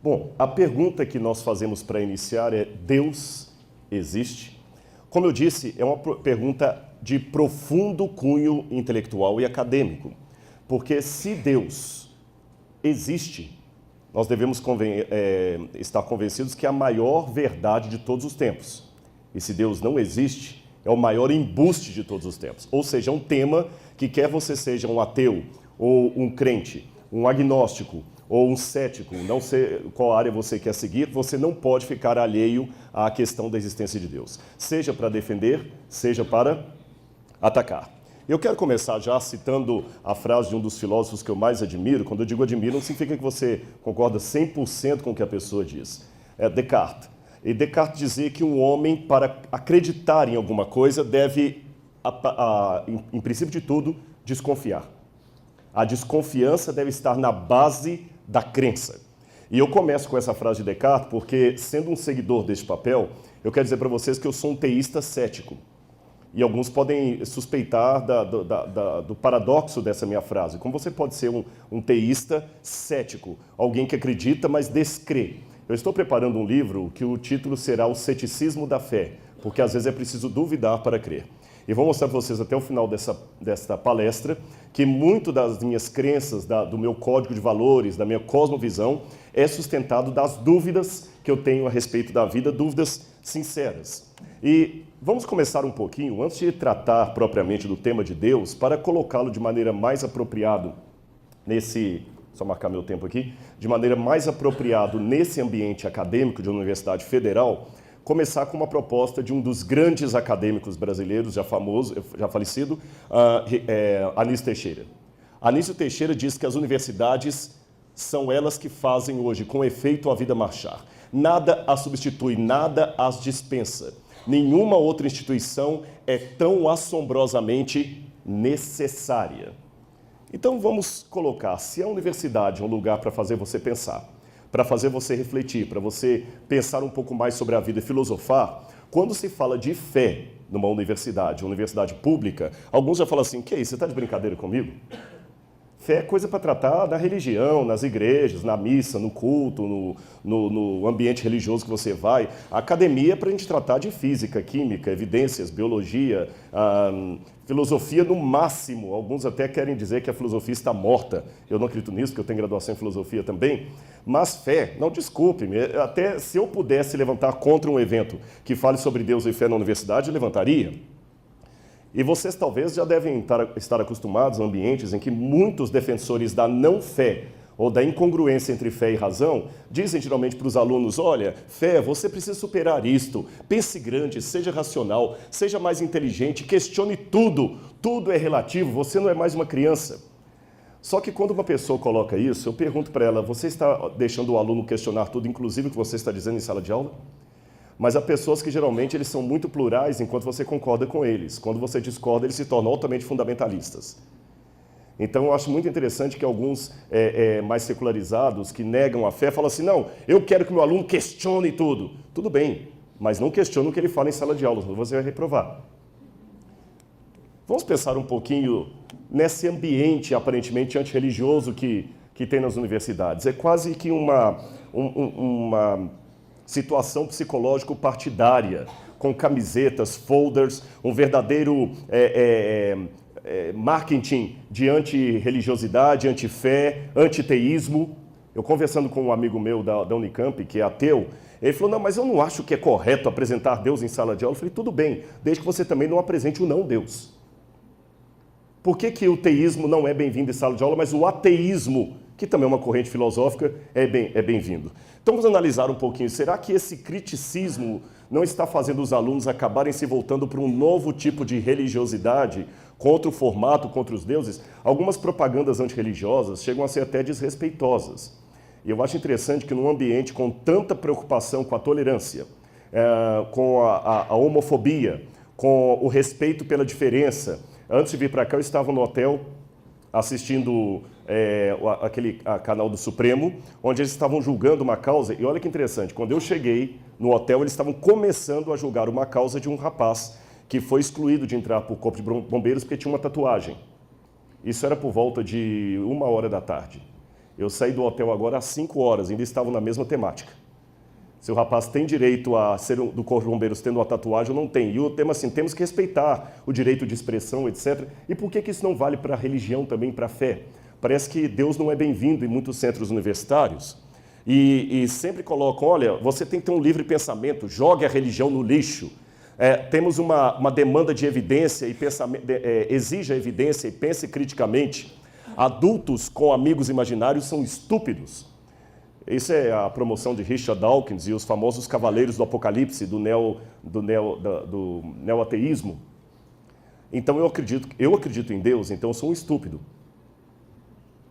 Bom, a pergunta que nós fazemos para iniciar é: Deus existe? Como eu disse, é uma pergunta de profundo cunho intelectual e acadêmico, porque se Deus existe, nós devemos estar convencidos que é a maior verdade de todos os tempos. E se Deus não existe, é o maior embuste de todos os tempos. Ou seja, é um tema que quer você seja um ateu, ou um crente, um agnóstico, ou um cético, não sei qual área você quer seguir, você não pode ficar alheio à questão da existência de Deus. Seja para defender, seja para atacar. Eu quero começar já citando a frase de um dos filósofos que eu mais admiro. Quando eu digo admiro, não significa que você concorda 100% com o que a pessoa diz. É Descartes. E Descartes dizia que um homem, para acreditar em alguma coisa, deve, em princípio de tudo, desconfiar. A desconfiança deve estar na base da crença. E eu começo com essa frase de Descartes porque, sendo um seguidor deste papel, eu quero dizer para vocês que eu sou um teísta cético. E alguns podem suspeitar do paradoxo dessa minha frase. Como você pode ser um teísta cético, alguém que acredita, mas descrê? Eu estou preparando um livro que o título será O Ceticismo da Fé, porque às vezes é preciso duvidar para crer. E vou mostrar para vocês até o final desta palestra que muito das minhas crenças, do meu código de valores, da minha cosmovisão, é sustentado das dúvidas que eu tenho a respeito da vida, dúvidas sinceras. E vamos começar um pouquinho, antes de tratar propriamente do tema de Deus, para colocá-lo de maneira mais apropriada só marcar meu tempo aqui, de maneira mais apropriada nesse ambiente acadêmico de uma universidade federal, começar com uma proposta de um dos grandes acadêmicos brasileiros, já famoso, já falecido, Anísio Teixeira. Anísio Teixeira diz que as universidades são elas que fazem hoje, com efeito, a vida marchar. Nada as substitui, nada as dispensa. Nenhuma outra instituição é tão assombrosamente necessária. Então vamos colocar, se a universidade é um lugar para fazer você pensar, para fazer você refletir, para você pensar um pouco mais sobre a vida e filosofar, quando se fala de fé numa universidade pública, alguns já falam assim: que isso, você está de brincadeira comigo? Fé é coisa para tratar na religião, nas igrejas, na missa, no culto, no ambiente religioso que você vai. A academia é para a gente tratar de física, química, evidências, biologia, filosofia no máximo. Alguns até querem dizer que a filosofia está morta. Eu não acredito nisso, porque eu tenho graduação em filosofia também. Mas fé, não, desculpe-me, até se eu pudesse levantar contra um evento que fale sobre Deus e fé na universidade, eu levantaria. E vocês talvez já devem estar acostumados a ambientes em que muitos defensores da não-fé ou da incongruência entre fé e razão dizem geralmente para os alunos: olha, fé, você precisa superar isto, pense grande, seja racional, seja mais inteligente, questione tudo, tudo é relativo, você não é mais uma criança. Só que quando uma pessoa coloca isso, eu pergunto para ela: você está deixando o aluno questionar tudo, inclusive o que você está dizendo em sala de aula? Mas há pessoas que geralmente eles são muito plurais enquanto você concorda com eles. Quando você discorda, eles se tornam altamente fundamentalistas. Então eu acho muito interessante que alguns mais secularizados, que negam a fé, falam assim: não, eu quero que meu aluno questione tudo. Tudo bem, mas não questione o que ele fala em sala de aula, senão você vai reprovar. Vamos pensar um pouquinho nesse ambiente aparentemente antirreligioso que tem nas universidades. É quase que uma situação psicológico-partidária, com camisetas, folders, um verdadeiro marketing de antirreligiosidade, antifé, antiteísmo. Eu conversando com um amigo meu da Unicamp, que é ateu, ele falou: não, mas eu não acho que é correto apresentar Deus em sala de aula. Eu falei: tudo bem, desde que você também não apresente o não-Deus. Por que o teísmo não é bem-vindo em sala de aula, mas o ateísmo, que também é uma corrente filosófica, é bem-vindo? Então vamos analisar um pouquinho. Será que esse criticismo não está fazendo os alunos acabarem se voltando para um novo tipo de religiosidade contra o formato, contra os deuses? Algumas propagandas antirreligiosas chegam a ser até desrespeitosas. E eu acho interessante que num ambiente com tanta preocupação com a tolerância, com a homofobia, com o respeito pela diferença. Antes de vir para cá, eu estava no hotel assistindo aquele canal do Supremo, onde eles estavam julgando uma causa. E olha que interessante, quando eu cheguei no hotel, eles estavam começando a julgar uma causa de um rapaz que foi excluído de entrar para o Corpo de Bombeiros porque tinha uma tatuagem. Isso era por volta de 1h da tarde. Eu saí do hotel agora às 5 horas, ainda estavam na mesma temática. Se o rapaz tem direito a ser do Corpo de Bombeiros tendo uma tatuagem ou não tem. E o tema assim, temos que respeitar o direito de expressão, etc. E por que isso não vale para a religião também, para a fé? Parece que Deus não é bem-vindo em muitos centros universitários. E sempre colocam, olha, você tem que ter um livre pensamento, jogue a religião no lixo. Temos uma demanda de evidência e exija evidência e pense criticamente. Adultos com amigos imaginários são estúpidos. Isso é a promoção de Richard Dawkins e os famosos cavaleiros do apocalipse, do neo-ateísmo. Então eu acredito em Deus, então eu sou um estúpido.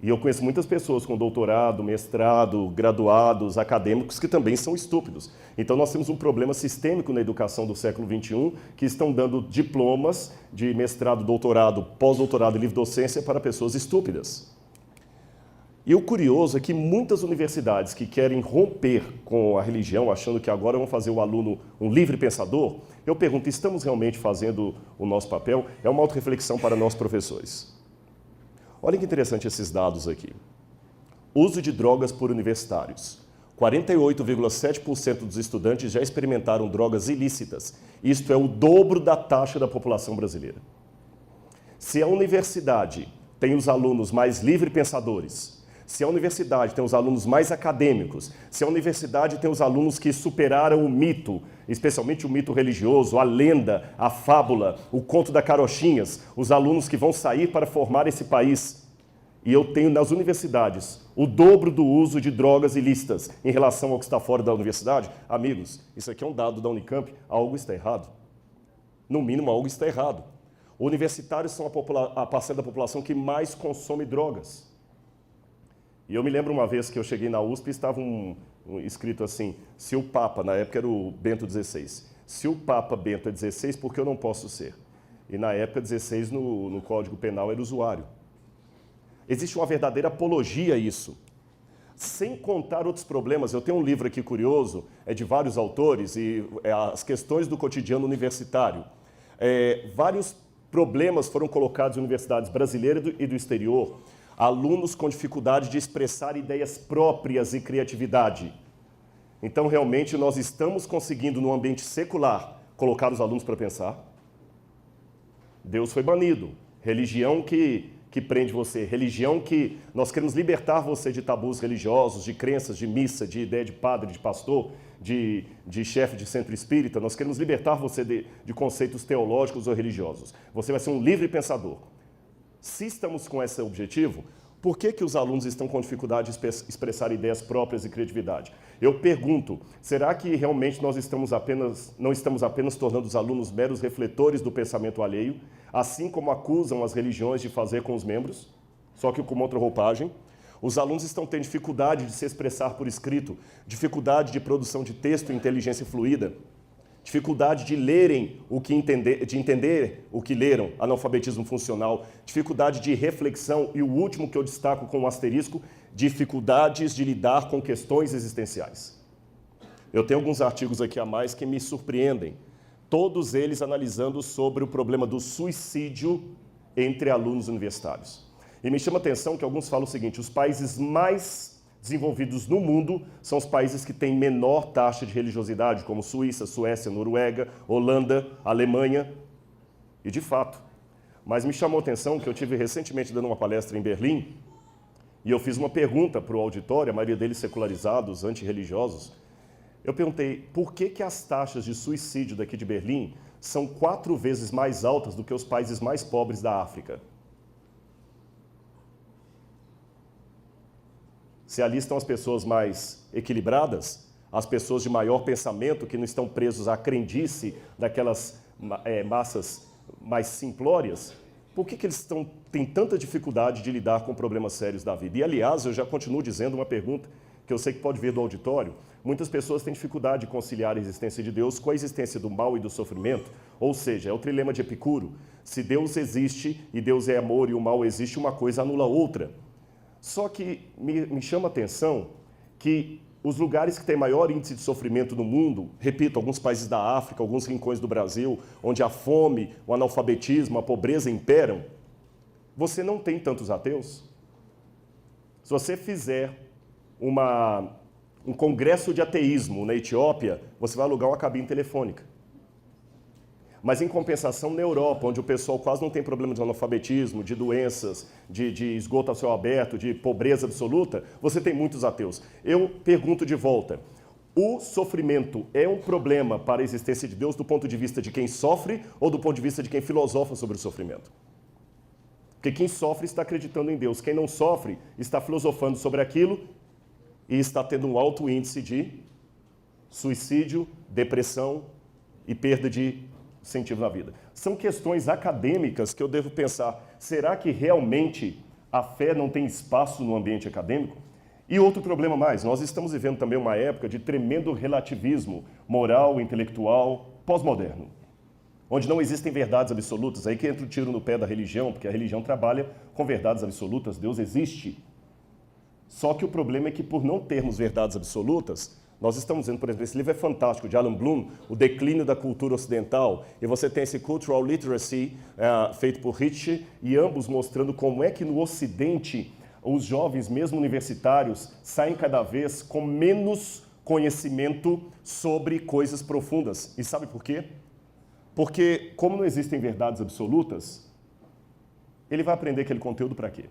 E eu conheço muitas pessoas com doutorado, mestrado, graduados, acadêmicos, que também são estúpidos. Então nós temos um problema sistêmico na educação do século XXI, que estão dando diplomas de mestrado, doutorado, pós-doutorado e livre-docência para pessoas estúpidas. E o curioso é que muitas universidades que querem romper com a religião, achando que agora vão fazer o aluno um livre pensador, eu pergunto, estamos realmente fazendo o nosso papel? É uma autorreflexão para nós professores. Olha que interessante esses dados aqui. Uso de drogas por universitários. 48,7% dos estudantes já experimentaram drogas ilícitas. Isto é o dobro da taxa da população brasileira. Se a universidade tem os alunos mais livre pensadores, se a universidade tem os alunos mais acadêmicos, se a universidade tem os alunos que superaram o mito, especialmente o mito religioso, a lenda, a fábula, o conto da carochinhas, os alunos que vão sair para formar esse país. E eu tenho nas universidades o dobro do uso de drogas ilícitas em relação ao que está fora da universidade. Amigos, isso aqui é um dado da Unicamp, algo está errado. No mínimo, algo está errado. Universitários são a parcela da população que mais consome drogas. E eu me lembro uma vez que eu cheguei na USP e estava escrito assim, se o Papa, na época era o Bento XVI, se o Papa Bento é 16, por que eu não posso ser? E na época 16 no Código Penal era usuário. Existe uma verdadeira apologia a isso. Sem contar outros problemas, eu tenho um livro aqui curioso, é de vários autores, e as questões do cotidiano universitário. Vários problemas foram colocados em universidades brasileiras e do exterior. Alunos com dificuldade de expressar ideias próprias e criatividade. Então, realmente, nós estamos conseguindo, no ambiente secular, colocar os alunos para pensar. Deus foi banido. Religião que prende você. Religião que nós queremos libertar você de tabus religiosos, de crenças, de missa, de ideia de padre, de pastor, de chefe de centro espírita. Nós queremos libertar você de conceitos teológicos ou religiosos. Você vai ser um livre pensador. Se estamos com esse objetivo, por que os alunos estão com dificuldade de expressar ideias próprias e criatividade? Eu pergunto, será que realmente nós não estamos apenas tornando os alunos meros refletores do pensamento alheio, assim como acusam as religiões de fazer com os membros, só que com outra roupagem? Os alunos estão tendo dificuldade de se expressar por escrito, dificuldade de produção de texto e inteligência fluida, dificuldade de lerem de entender o que leram, analfabetismo funcional, dificuldade de reflexão e o último que eu destaco com um asterisco, dificuldades de lidar com questões existenciais. Eu tenho alguns artigos aqui a mais que me surpreendem, todos eles analisando sobre o problema do suicídio entre alunos universitários. E me chama a atenção que alguns falam o seguinte, os países mais desenvolvidos no mundo são os países que têm menor taxa de religiosidade, como Suíça, Suécia, Noruega, Holanda, Alemanha. E de fato. Mas me chamou a atenção que eu tive recentemente dando uma palestra em Berlim e eu fiz uma pergunta para o auditório, a maioria deles secularizados, antirreligiosos. Eu perguntei por que as taxas de suicídio daqui de Berlim são 4 vezes mais altas do que os países mais pobres da África. Se ali estão as pessoas mais equilibradas, as pessoas de maior pensamento, que não estão presos à crendice daquelas massas mais simplórias, por que eles têm tanta dificuldade de lidar com problemas sérios da vida? E, aliás, eu já continuo dizendo uma pergunta que eu sei que pode vir do auditório. Muitas pessoas têm dificuldade de conciliar a existência de Deus com a existência do mal e do sofrimento, ou seja, é o trilema de Epicuro. Se Deus existe e Deus é amor e o mal existe, uma coisa anula a outra. Só que me chama a atenção que os lugares que têm maior índice de sofrimento no mundo, repito, alguns países da África, alguns rincões do Brasil, onde a fome, o analfabetismo, a pobreza imperam, você não tem tantos ateus. Se você fizer um congresso de ateísmo na Etiópia, você vai alugar uma cabine telefônica. Mas em compensação, na Europa, onde o pessoal quase não tem problema de analfabetismo, de doenças, de esgoto a céu aberto, de pobreza absoluta, você tem muitos ateus. Eu pergunto de volta, o sofrimento é um problema para a existência de Deus do ponto de vista de quem sofre ou do ponto de vista de quem filosofa sobre o sofrimento? Porque quem sofre está acreditando em Deus, quem não sofre está filosofando sobre aquilo e está tendo um alto índice de suicídio, depressão e perda de sentido na vida. São questões acadêmicas que eu devo pensar, será que realmente a fé não tem espaço no ambiente acadêmico? E outro problema mais, nós estamos vivendo também uma época de tremendo relativismo moral, intelectual, pós-moderno, onde não existem verdades absolutas, aí que entra o tiro no pé da religião, porque a religião trabalha com verdades absolutas, Deus existe. Só que o problema é que por não termos verdades absolutas, nós estamos vendo, por exemplo, esse livro é fantástico, de Alan Bloom, O Declínio da Cultura Ocidental, e você tem esse Cultural Literacy, feito por Ritchie, e ambos mostrando como é que no Ocidente os jovens, mesmo universitários, saem cada vez com menos conhecimento sobre coisas profundas. E sabe por quê? Porque, como não existem verdades absolutas, ele vai aprender aquele conteúdo para quê?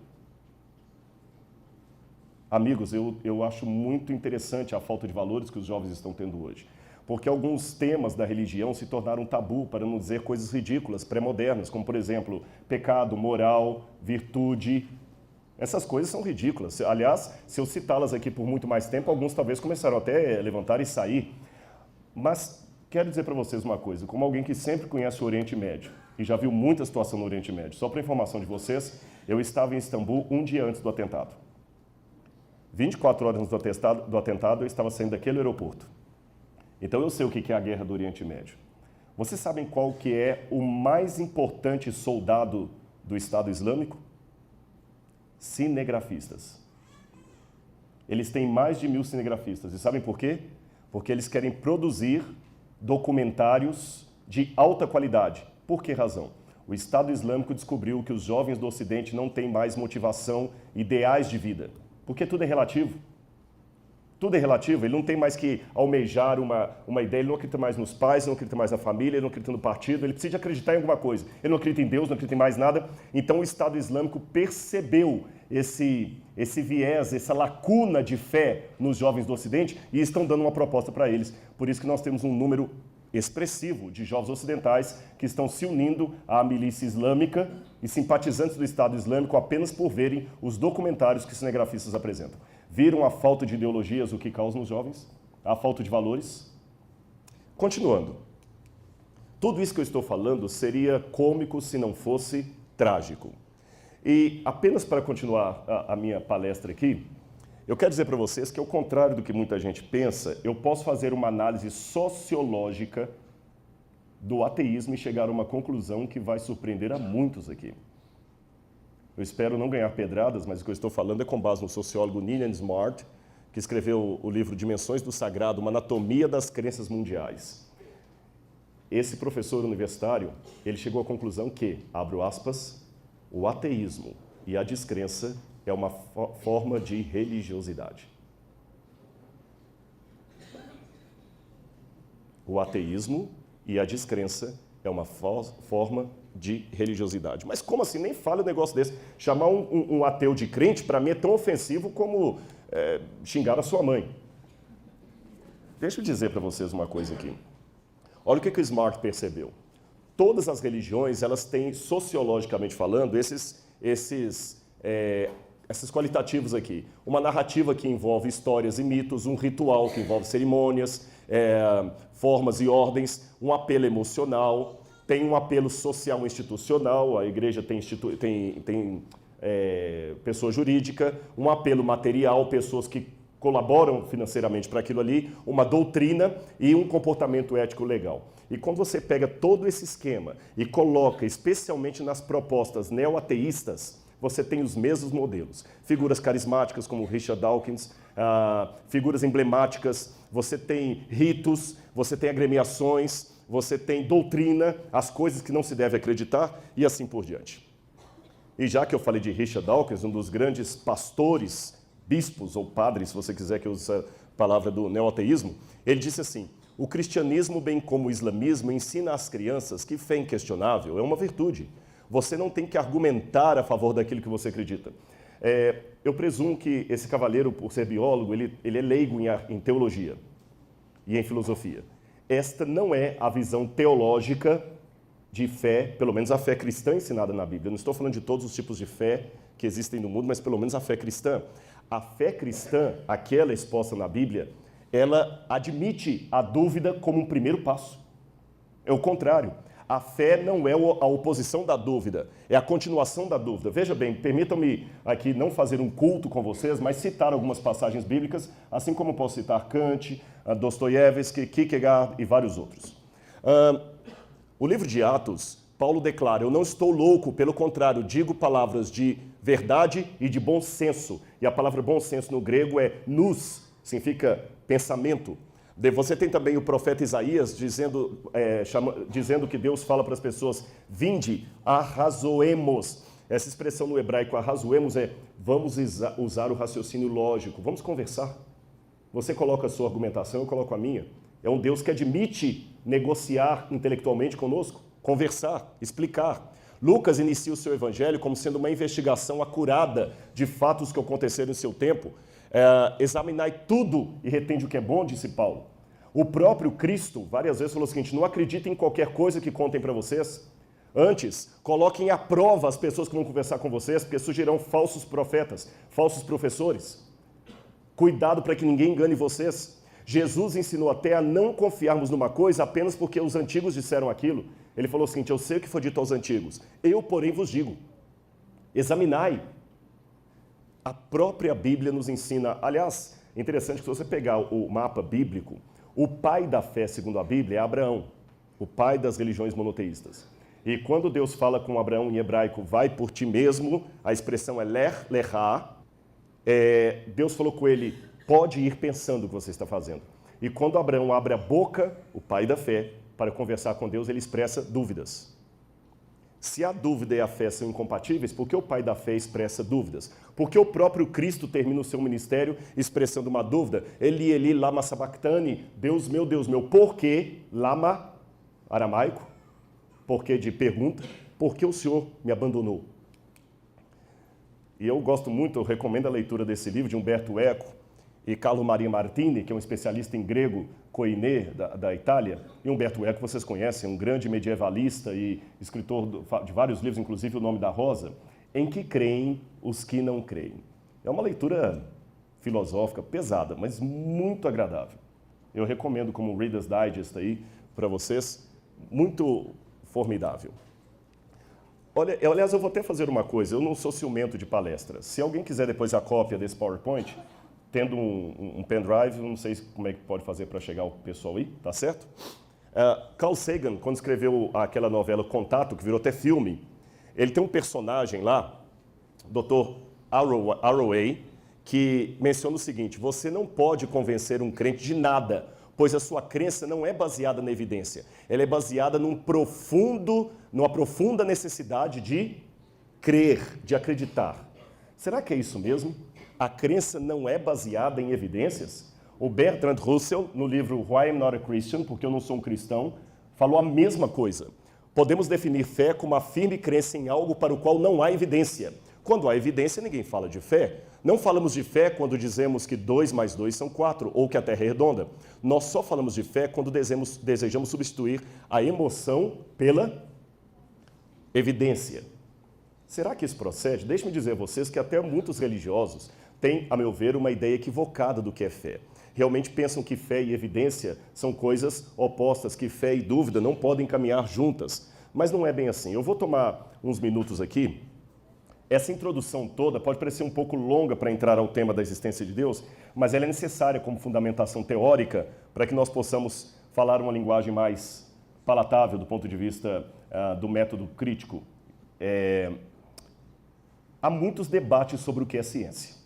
Amigos, eu acho muito interessante a falta de valores que os jovens estão tendo hoje. Porque alguns temas da religião se tornaram tabu, para não dizer coisas ridículas, pré-modernas, como, por exemplo, pecado, moral, virtude. Essas coisas são ridículas. Aliás, se eu citá-las aqui por muito mais tempo, alguns talvez começaram até a levantar e sair. Mas quero dizer para vocês uma coisa, como alguém que sempre conhece o Oriente Médio e já viu muita situação no Oriente Médio, só para informação de vocês, eu estava em Istambul um dia antes do atentado. 24 horas antes do atentado, eu estava saindo daquele aeroporto. Então eu sei o que é a guerra do Oriente Médio. Vocês sabem qual que é o mais importante soldado do Estado Islâmico? Cinegrafistas. Eles têm mais de 1000 cinegrafistas. E sabem por quê? Porque eles querem produzir documentários de alta qualidade. Por que razão? O Estado Islâmico descobriu que os jovens do Ocidente não têm mais motivação, ideais de vida. Porque tudo é relativo. Tudo é relativo, ele não tem mais que almejar uma ideia, ele não acredita mais nos pais, ele não acredita mais na família, ele não acredita no partido, ele precisa acreditar em alguma coisa. Ele não acredita em Deus, não acredita em mais nada. Então o Estado Islâmico percebeu esse viés, essa lacuna de fé nos jovens do Ocidente e estão dando uma proposta para eles. Por isso que nós temos um número expressivo de jovens ocidentais que estão se unindo à milícia islâmica e simpatizantes do Estado Islâmico apenas por verem os documentários que os cinegrafistas apresentam. Viram a falta de ideologias, o que causa nos jovens? A falta de valores? Continuando. Tudo isso que eu estou falando seria cômico se não fosse trágico. E apenas para continuar a minha palestra aqui, eu quero dizer para vocês que, ao contrário do que muita gente pensa, eu posso fazer uma análise sociológica do ateísmo e chegar a uma conclusão que vai surpreender a muitos aqui. Eu espero não ganhar pedradas, mas o que eu estou falando é com base no sociólogo Ninian Smart, que escreveu o livro Dimensões do Sagrado, uma anatomia das crenças mundiais. Esse professor universitário, ele chegou à conclusão que, abro aspas, o ateísmo e a descrença é uma forma de religiosidade. O ateísmo e a descrença é uma forma de religiosidade. Mas como assim? Nem fala um negócio desse. Chamar um ateu de crente, para mim, é tão ofensivo como xingar a sua mãe. Deixa eu dizer para vocês uma coisa aqui. Olha o que o Smart percebeu. Todas as religiões, elas têm, sociologicamente falando, esses qualitativos aqui. Uma narrativa que envolve histórias e mitos, um ritual que envolve cerimônias, formas e ordens, um apelo emocional, tem um apelo social institucional, a igreja tem pessoa jurídica, um apelo material, pessoas que colaboram financeiramente para aquilo ali, uma doutrina e um comportamento ético legal. E quando você pega todo esse esquema e coloca, especialmente nas propostas neo-ateístas, você tem os mesmos modelos. Figuras carismáticas como Richard Dawkins, figuras emblemáticas, você tem ritos, você tem agremiações, você tem doutrina, as coisas que não se deve acreditar e assim por diante. E já que eu falei de Richard Dawkins, um dos grandes pastores bispos ou padres, se você quiser que eu use a palavra do neoateísmo, ele disse assim: o cristianismo, bem como o islamismo, ensina às crianças que fé inquestionável é uma virtude. Você não tem que argumentar a favor daquilo que você acredita. Eu presumo que esse cavalheiro, por ser biólogo, ele é leigo em teologia e em filosofia. Esta não é a visão teológica de fé, pelo menos a fé cristã ensinada na Bíblia. Eu não estou falando de todos os tipos de fé que existem no mundo, mas pelo menos a fé cristã. A fé cristã, aquela exposta na Bíblia, ela admite a dúvida como um primeiro passo. É o contrário. A fé não é a oposição da dúvida, é a continuação da dúvida. Veja bem, permitam-me aqui não fazer um culto com vocês, mas citar algumas passagens bíblicas, assim como posso citar Kant, Dostoiévski, Kierkegaard e vários outros. O livro de Atos, Paulo declara: eu não estou louco, pelo contrário, digo palavras de verdade e de bom senso. E a palavra bom senso no grego é nous, significa pensamento. Você tem também o profeta Isaías dizendo que Deus fala para as pessoas: vinde, arrazoemos. Essa expressão no hebraico, arrazoemos, é vamos usar o raciocínio lógico, vamos conversar. Você coloca a sua argumentação, eu coloco a minha. É um Deus que admite negociar intelectualmente conosco, conversar, explicar. Lucas inicia o seu evangelho como sendo uma investigação acurada de fatos que aconteceram em seu tempo. Examinai tudo e retende o que é bom, disse Paulo. O próprio Cristo várias vezes falou o seguinte: não acreditem em qualquer coisa que contem para vocês. Antes, coloquem à prova as pessoas que vão conversar com vocês, porque surgirão falsos profetas, falsos professores. Cuidado para que ninguém engane vocês. Jesus ensinou até a não confiarmos numa coisa apenas porque os antigos disseram aquilo. Ele falou o seguinte: eu sei o que foi dito aos antigos, eu, porém, vos digo. Examinai. A própria Bíblia nos ensina. Aliás, é interessante que se você pegar o mapa bíblico, o pai da fé, segundo a Bíblia, é Abraão, o pai das religiões monoteístas. E quando Deus fala com Abraão em hebraico, vai por ti mesmo, a expressão é ler, lerá, Deus falou com ele: pode ir pensando o que você está fazendo. E quando Abraão abre a boca, o pai da fé, para conversar com Deus, ele expressa dúvidas. Se a dúvida e a fé são incompatíveis, por que o pai da fé expressa dúvidas? Porque o próprio Cristo termina o seu ministério expressando uma dúvida. Eli, Eli, lama sabachthani, Deus meu, por que? Lama, aramaico, por que de pergunta, por que o Senhor me abandonou? E eu gosto muito, eu recomendo a leitura desse livro de Umberto Eco e Carlo Maria Martini, que é um especialista em grego koiné da Itália. E Umberto Eco vocês conhecem, um grande medievalista e escritor de vários livros, inclusive O Nome da Rosa, Em que creem os que não creem. É uma leitura filosófica pesada, mas muito agradável. Eu recomendo como Reader's Digest aí para vocês, muito formidável. Olha, aliás, eu vou até fazer uma coisa, eu não sou ciumento de palestras. Se alguém quiser depois a cópia desse PowerPoint, tendo um pendrive, eu não sei como é que pode fazer para chegar o pessoal aí, tá certo? Carl Sagan, quando escreveu aquela novela Contato, que virou até filme, ele tem um personagem lá, Dr. Arroway, que menciona o seguinte: você não pode convencer um crente de nada, pois a sua crença não é baseada na evidência, ela é baseada numa profunda necessidade de crer, de acreditar. Será que é isso mesmo? A crença não é baseada em evidências? O Bertrand Russell, no livro Why I'm Not a Christian, porque eu não sou um cristão, falou a mesma coisa. Podemos definir fé como a firme crença em algo para o qual não há evidência. Quando há evidência, ninguém fala de fé. Não falamos de fé quando dizemos que 2 mais 2 são 4, ou que a Terra é redonda. Nós só falamos de fé quando desejamos substituir a emoção pela evidência. Será que isso procede? Deixe-me dizer a vocês que até muitos religiosos têm, a meu ver, uma ideia equivocada do que é fé. Realmente pensam que fé e evidência são coisas opostas, que fé e dúvida não podem caminhar juntas. Mas não é bem assim. Eu vou tomar uns minutos aqui. Essa introdução toda pode parecer um pouco longa para entrar ao tema da existência de Deus, mas ela é necessária como fundamentação teórica para que nós possamos falar uma linguagem mais palatável do ponto de vista do método crítico. Há muitos debates sobre o que é ciência.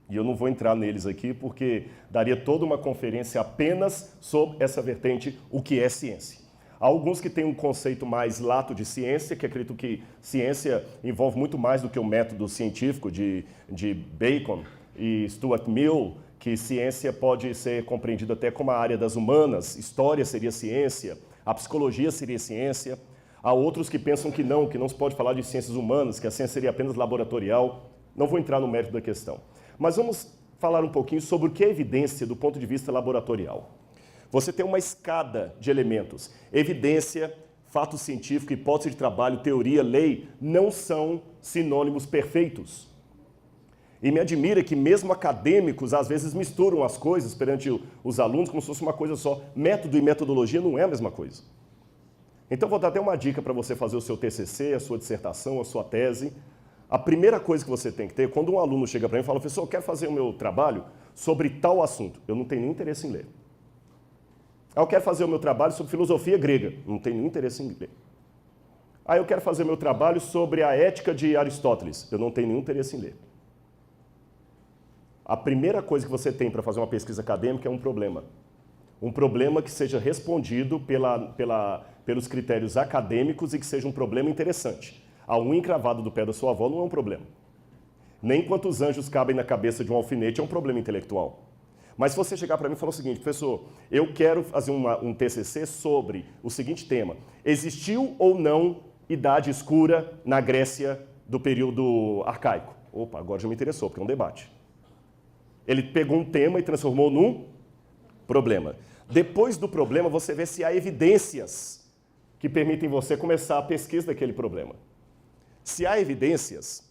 E eu não vou entrar neles aqui porque daria toda uma conferência apenas sobre essa vertente, o que é ciência. Há alguns que têm um conceito mais lato de ciência, que acreditam que ciência envolve muito mais do que o método científico de Bacon, e Stuart Mill, que ciência pode ser compreendida até como a área das humanas, história seria ciência, a psicologia seria ciência. Há outros que pensam que não se pode falar de ciências humanas, que a ciência seria apenas laboratorial. Não vou entrar no mérito da questão. Mas vamos falar um pouquinho sobre o que é evidência do ponto de vista laboratorial. Você tem uma escada de elementos. Evidência, fato científico, hipótese de trabalho, teoria, lei, não são sinônimos perfeitos. E me admira que mesmo acadêmicos às vezes misturam as coisas perante os alunos como se fosse uma coisa só. Método e metodologia não é a mesma coisa. Então vou dar até uma dica para você fazer o seu TCC, a sua dissertação, a sua tese. A primeira coisa que você tem que ter, quando um aluno chega para mim e fala, professor, eu quero fazer o meu trabalho sobre tal assunto, eu não tenho nenhum interesse em ler. Eu quero fazer o meu trabalho sobre filosofia grega, não tenho nenhum interesse em ler. Eu quero fazer o meu trabalho sobre a ética de Aristóteles, eu não tenho nenhum interesse em ler. A primeira coisa que você tem para fazer uma pesquisa acadêmica é um problema. Um problema que seja respondido pelos critérios acadêmicos e que seja um problema interessante. A unha encravada do pé da sua avó não é um problema. Nem quantos anjos cabem na cabeça de um alfinete é um problema intelectual. Mas se você chegar para mim e falar o seguinte, professor, eu quero fazer um TCC sobre o seguinte tema. Existiu ou não idade escura na Grécia do período arcaico? Opa, agora já me interessou, porque é um debate. Ele pegou um tema e transformou num problema. Depois do problema, você vê se há evidências que permitem você começar a pesquisa daquele problema. Se há evidências,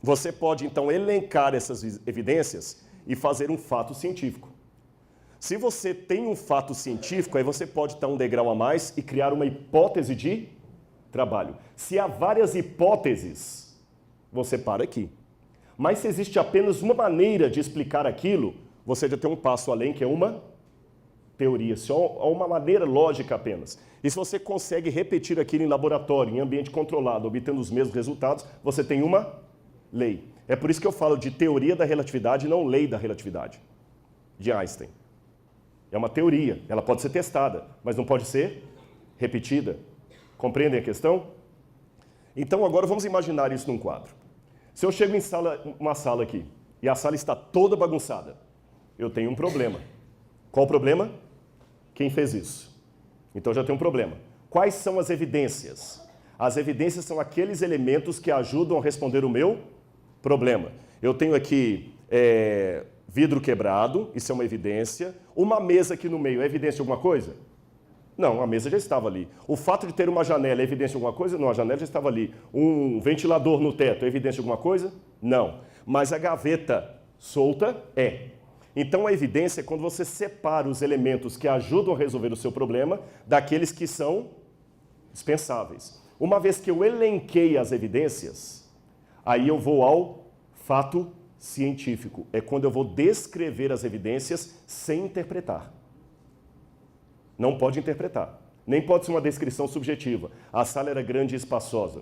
você pode então elencar essas evidências e fazer um fato científico. Se você tem um fato científico, aí você pode dar um degrau a mais e criar uma hipótese de trabalho. Se há várias hipóteses, você para aqui. Mas se existe apenas uma maneira de explicar aquilo, você já tem um passo além, que é uma teoria, só uma maneira lógica apenas. E se você consegue repetir aquilo em laboratório, em ambiente controlado, obtendo os mesmos resultados, você tem uma lei. É por isso que eu falo de teoria da relatividade e não lei da relatividade, de Einstein. É uma teoria, ela pode ser testada, mas não pode ser repetida. Compreendem a questão? Então agora vamos imaginar isso num quadro. Se eu chego em uma sala aqui, e a sala está toda bagunçada, eu tenho um problema. Qual o problema? Quem fez isso? Então já tem um problema. Quais são as evidências? As evidências são aqueles elementos que ajudam a responder o meu problema. Eu tenho aqui vidro quebrado, isso é uma evidência. Uma mesa aqui no meio, é evidência de alguma coisa? Não, a mesa já estava ali. O fato de ter uma janela é evidência de alguma coisa? Não, a janela já estava ali. Um ventilador no teto é evidência de alguma coisa? Não. Mas a gaveta solta é. Então a evidência é quando você separa os elementos que ajudam a resolver o seu problema daqueles que são dispensáveis. Uma vez que eu elenquei as evidências, aí eu vou ao fato científico. É quando eu vou descrever as evidências sem interpretar. Não pode interpretar. Nem pode ser uma descrição subjetiva. A sala era grande e espaçosa.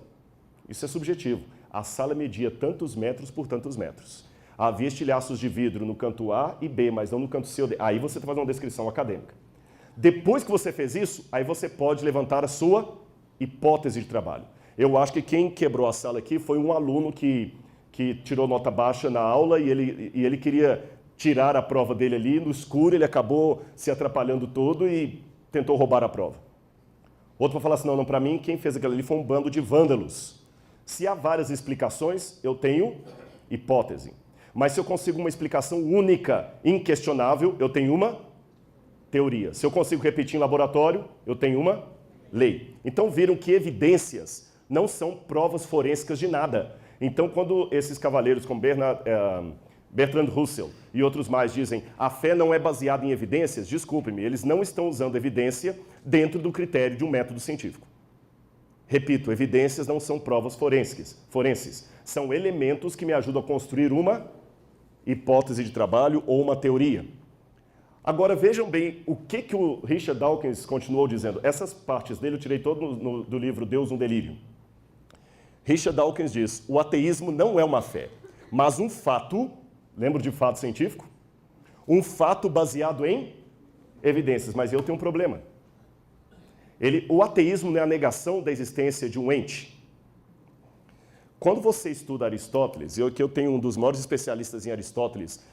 Isso é subjetivo. A sala media tantos metros por tantos metros. Havia estilhaços de vidro no canto A e B, mas não no canto C ou D. Aí você está fazendo uma descrição acadêmica. Depois que você fez isso, aí você pode levantar a sua hipótese de trabalho. Eu acho que quem quebrou a sala aqui foi um aluno que tirou nota baixa na aula e ele queria tirar a prova dele ali no escuro, ele acabou se atrapalhando todo e tentou roubar a prova. Outro vai falar assim, não, para mim quem fez aquilo ali foi um bando de vândalos. Se há várias explicações, eu tenho hipótese. Mas se eu consigo uma explicação única, inquestionável, eu tenho uma teoria. Se eu consigo repetir em laboratório, eu tenho uma lei. Então viram que evidências não são provas forensicas de nada. Então quando esses cavaleiros como Bertrand Russell e outros mais dizem a fé não é baseada em evidências, desculpe-me, eles não estão usando evidência dentro do critério de um método científico. Repito, evidências não são provas forenses. São elementos que me ajudam a construir uma hipótese de trabalho ou uma teoria. Agora vejam bem o que o Richard Dawkins continuou dizendo. Essas partes dele eu tirei todo do livro Deus, um Delírio. Richard Dawkins diz, o ateísmo não é uma fé, mas um fato, lembra de fato científico? Um fato baseado em evidências, mas eu tenho um problema. O ateísmo não é a negação da existência de um ente. Quando você estuda Aristóteles, eu tenho um dos maiores especialistas em Aristóteles,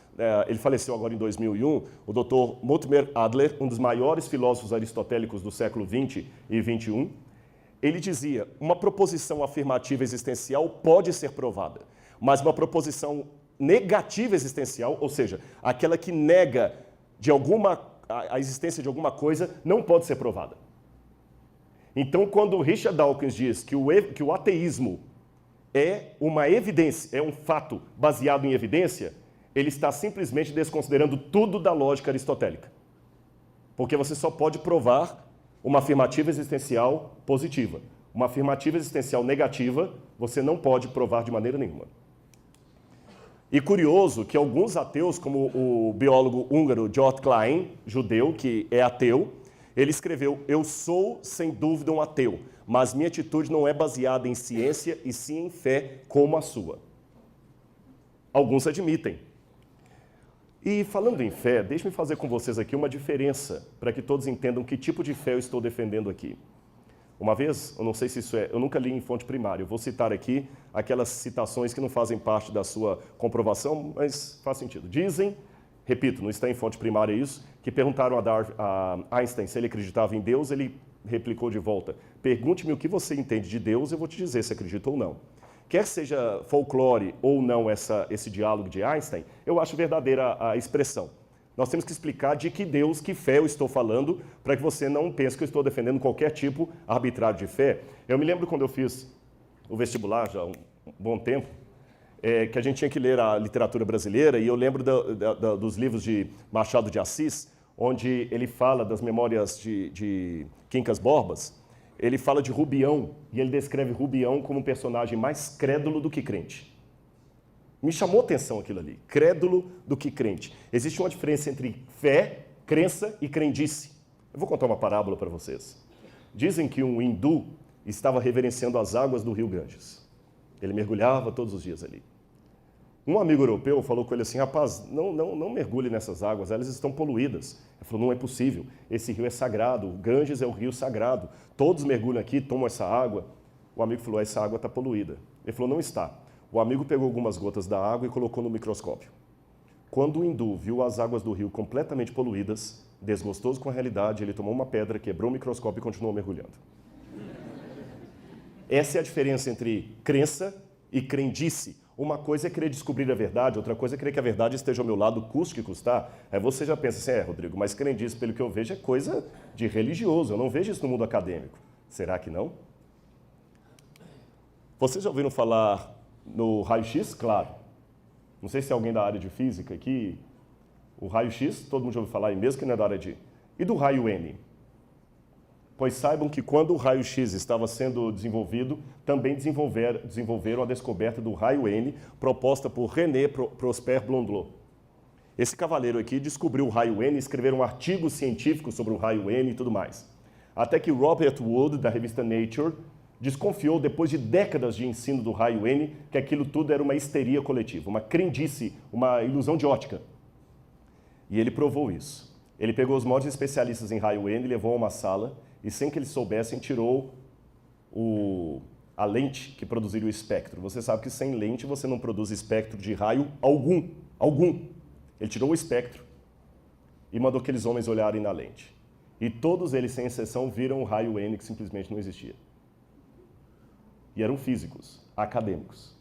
ele faleceu agora em 2001, o Dr. Mortimer Adler, um dos maiores filósofos aristotélicos do século XX e XXI, ele dizia, uma proposição afirmativa existencial pode ser provada, mas uma proposição negativa existencial, ou seja, aquela que nega a existência de alguma coisa, não pode ser provada. Então, quando Richard Dawkins diz que o ateísmo é uma evidência, é um fato baseado em evidência, ele está simplesmente desconsiderando tudo da lógica aristotélica. Porque você só pode provar uma afirmativa existencial positiva. Uma afirmativa existencial negativa, você não pode provar de maneira nenhuma. E curioso que alguns ateus, como o biólogo húngaro George Klein, judeu, que é ateu, ele escreveu, eu sou, sem dúvida, um ateu, mas minha atitude não é baseada em ciência e sim em fé como a sua. Alguns admitem. E falando em fé, deixe-me fazer com vocês aqui uma diferença, para que todos entendam que tipo de fé eu estou defendendo aqui. Uma vez, eu não sei se isso eu nunca li em fonte primária, eu vou citar aqui aquelas citações que não fazem parte da sua comprovação, mas faz sentido. Dizem, repito, não está em fonte primária isso, que perguntaram a Einstein se ele acreditava em Deus, ele replicou de volta, pergunte-me o que você entende de Deus, eu vou te dizer se acredita ou não. Quer seja folclore ou não esse diálogo de Einstein, eu acho verdadeira a expressão. Nós temos que explicar de que Deus, que fé eu estou falando, para que você não pense que eu estou defendendo qualquer tipo arbitrário de fé. Eu me lembro quando eu fiz o vestibular, já há um bom tempo, que a gente tinha que ler a literatura brasileira, e eu lembro dos livros de Machado de Assis, onde ele fala das memórias de Quincas Borbas, ele fala de Rubião, e ele descreve Rubião como um personagem mais crédulo do que crente. Me chamou a atenção aquilo ali, crédulo do que crente. Existe uma diferença entre fé, crença e crendice. Eu vou contar uma parábola para vocês. Dizem que um hindu estava reverenciando as águas do rio Ganges. Ele mergulhava todos os dias ali. Um amigo europeu falou com ele assim, rapaz, não mergulhe nessas águas, elas estão poluídas. Ele falou, não é possível, esse rio é sagrado, o Ganges é o rio sagrado, todos mergulham aqui, tomam essa água. O amigo falou, essa água está poluída. Ele falou, não está. O amigo pegou algumas gotas da água e colocou no microscópio. Quando o hindu viu as águas do rio completamente poluídas, desgostoso com a realidade, ele tomou uma pedra, quebrou o microscópio e continuou mergulhando. Essa é a diferença entre crença e crendice. Uma coisa é querer descobrir a verdade, outra coisa é querer que a verdade esteja ao meu lado, custe que custar. Aí você já pensa assim, Rodrigo, mas crendice, pelo que eu vejo, é coisa de religioso. Eu não vejo isso no mundo acadêmico. Será que não? Vocês já ouviram falar no raio-x? Claro. Não sei se é alguém da área de física aqui. O raio-x, todo mundo já ouviu falar, e mesmo que não é da área de... E do raio-N? Pois saibam que quando o raio-x estava sendo desenvolvido, também desenvolveram a descoberta do raio-N, proposta por René Prosper Blondelot. Esse cavaleiro aqui descobriu o raio-N, escreveu um artigo científico sobre o raio-N e tudo mais. Até que Robert Wood, da revista Nature, desconfiou, depois de décadas de ensino do raio-N, que aquilo tudo era uma histeria coletiva, uma crendice, uma ilusão de ótica. E ele provou isso. Ele pegou os maiores especialistas em raio-N, levou a uma sala e, sem que eles soubessem, tirou a lente que produziria o espectro. Você sabe que sem lente você não produz espectro de raio algum. Ele tirou o espectro e mandou aqueles homens olharem na lente. E todos eles, sem exceção, viram o raio-N que simplesmente não existia. E eram físicos, acadêmicos.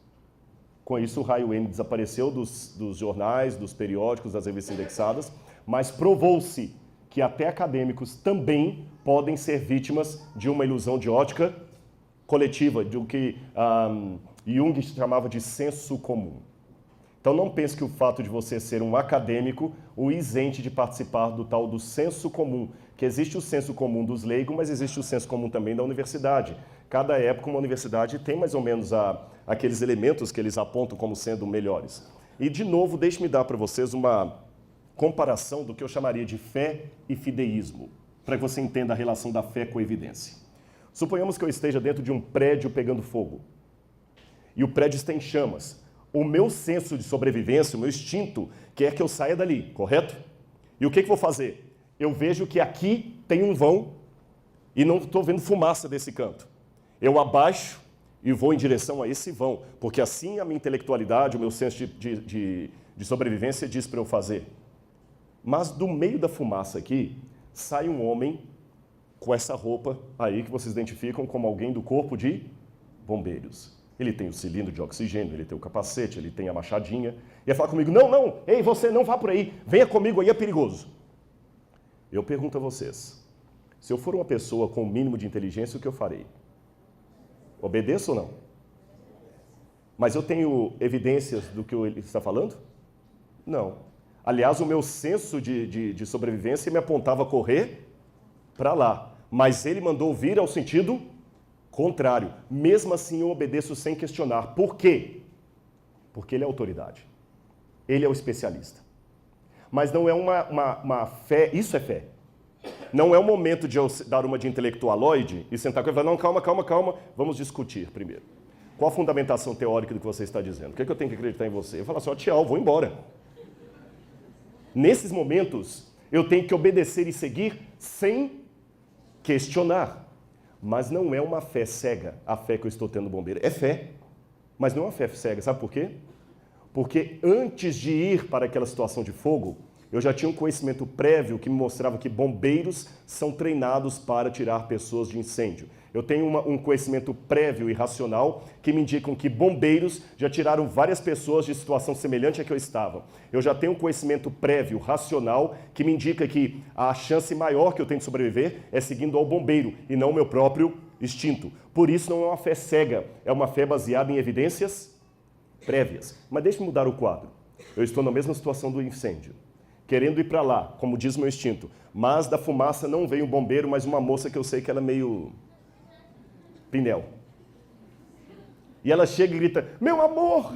Com isso, o raio-N desapareceu dos jornais, dos periódicos, das revistas indexadas, mas provou-se que até acadêmicos também podem ser vítimas de uma ilusão de ótica coletiva, do que Jung chamava de senso comum. Então não pense que o fato de você ser um acadêmico o isente de participar do tal do senso comum, que existe o senso comum dos leigos, mas existe o senso comum também da universidade. Cada época uma universidade tem mais ou menos aqueles elementos que eles apontam como sendo melhores. E de novo, deixe-me dar para vocês uma comparação do que eu chamaria de fé e fideísmo, para que você entenda a relação da fé com a evidência. Suponhamos que eu esteja dentro de um prédio pegando fogo, e o prédio está em chamas. O meu senso de sobrevivência, o meu instinto, quer que eu saia dali, correto? E o que eu vou fazer? Eu vejo que aqui tem um vão e não estou vendo fumaça desse canto. Eu abaixo, e vou em direção a esse vão, porque assim a minha intelectualidade, o meu senso de sobrevivência diz para eu fazer. Mas do meio da fumaça aqui, sai um homem com essa roupa aí que vocês identificam como alguém do corpo de bombeiros. Ele tem o cilindro de oxigênio, ele tem o capacete, ele tem a machadinha. E ia falar comigo, não, ei, você não vá por aí, venha comigo aí, é perigoso. Eu pergunto a vocês, se eu for uma pessoa com o mínimo de inteligência, o que eu farei? Obedeço ou não? Mas eu tenho evidências do que ele está falando? Não. Aliás, o meu senso de sobrevivência me apontava a correr para lá. Mas ele mandou vir ao sentido contrário. Mesmo assim, eu obedeço sem questionar. Por quê? Porque ele é autoridade. Ele é o especialista. Mas não é uma fé, isso é fé. Não é o momento de eu dar uma de intelectualoide e sentar com ele e falar, não, calma, vamos discutir primeiro. Qual a fundamentação teórica do que você está dizendo? O que é que eu tenho que acreditar em você? Eu falo assim, tchau, vou embora. Nesses momentos, eu tenho que obedecer e seguir sem questionar. Mas não é uma fé cega, a fé que eu estou tendo bombeiro. É fé, mas não é uma fé cega. Sabe por quê? Porque antes de ir para aquela situação de fogo, eu já tinha um conhecimento prévio que me mostrava que bombeiros são treinados para tirar pessoas de incêndio. Eu tenho um conhecimento prévio e racional que me indicam que bombeiros já tiraram várias pessoas de situação semelhante à que eu estava. Eu já tenho um conhecimento prévio, racional, que me indica que a chance maior que eu tenho de sobreviver é seguindo ao bombeiro e não o meu próprio instinto. Por isso não é uma fé cega, é uma fé baseada em evidências prévias. Mas deixe-me mudar o quadro. Eu estou na mesma situação do incêndio, querendo ir para lá, como diz o meu instinto. Mas da fumaça não veio um bombeiro, mas uma moça que eu sei que ela é meio pinel. E ela chega e grita, meu amor,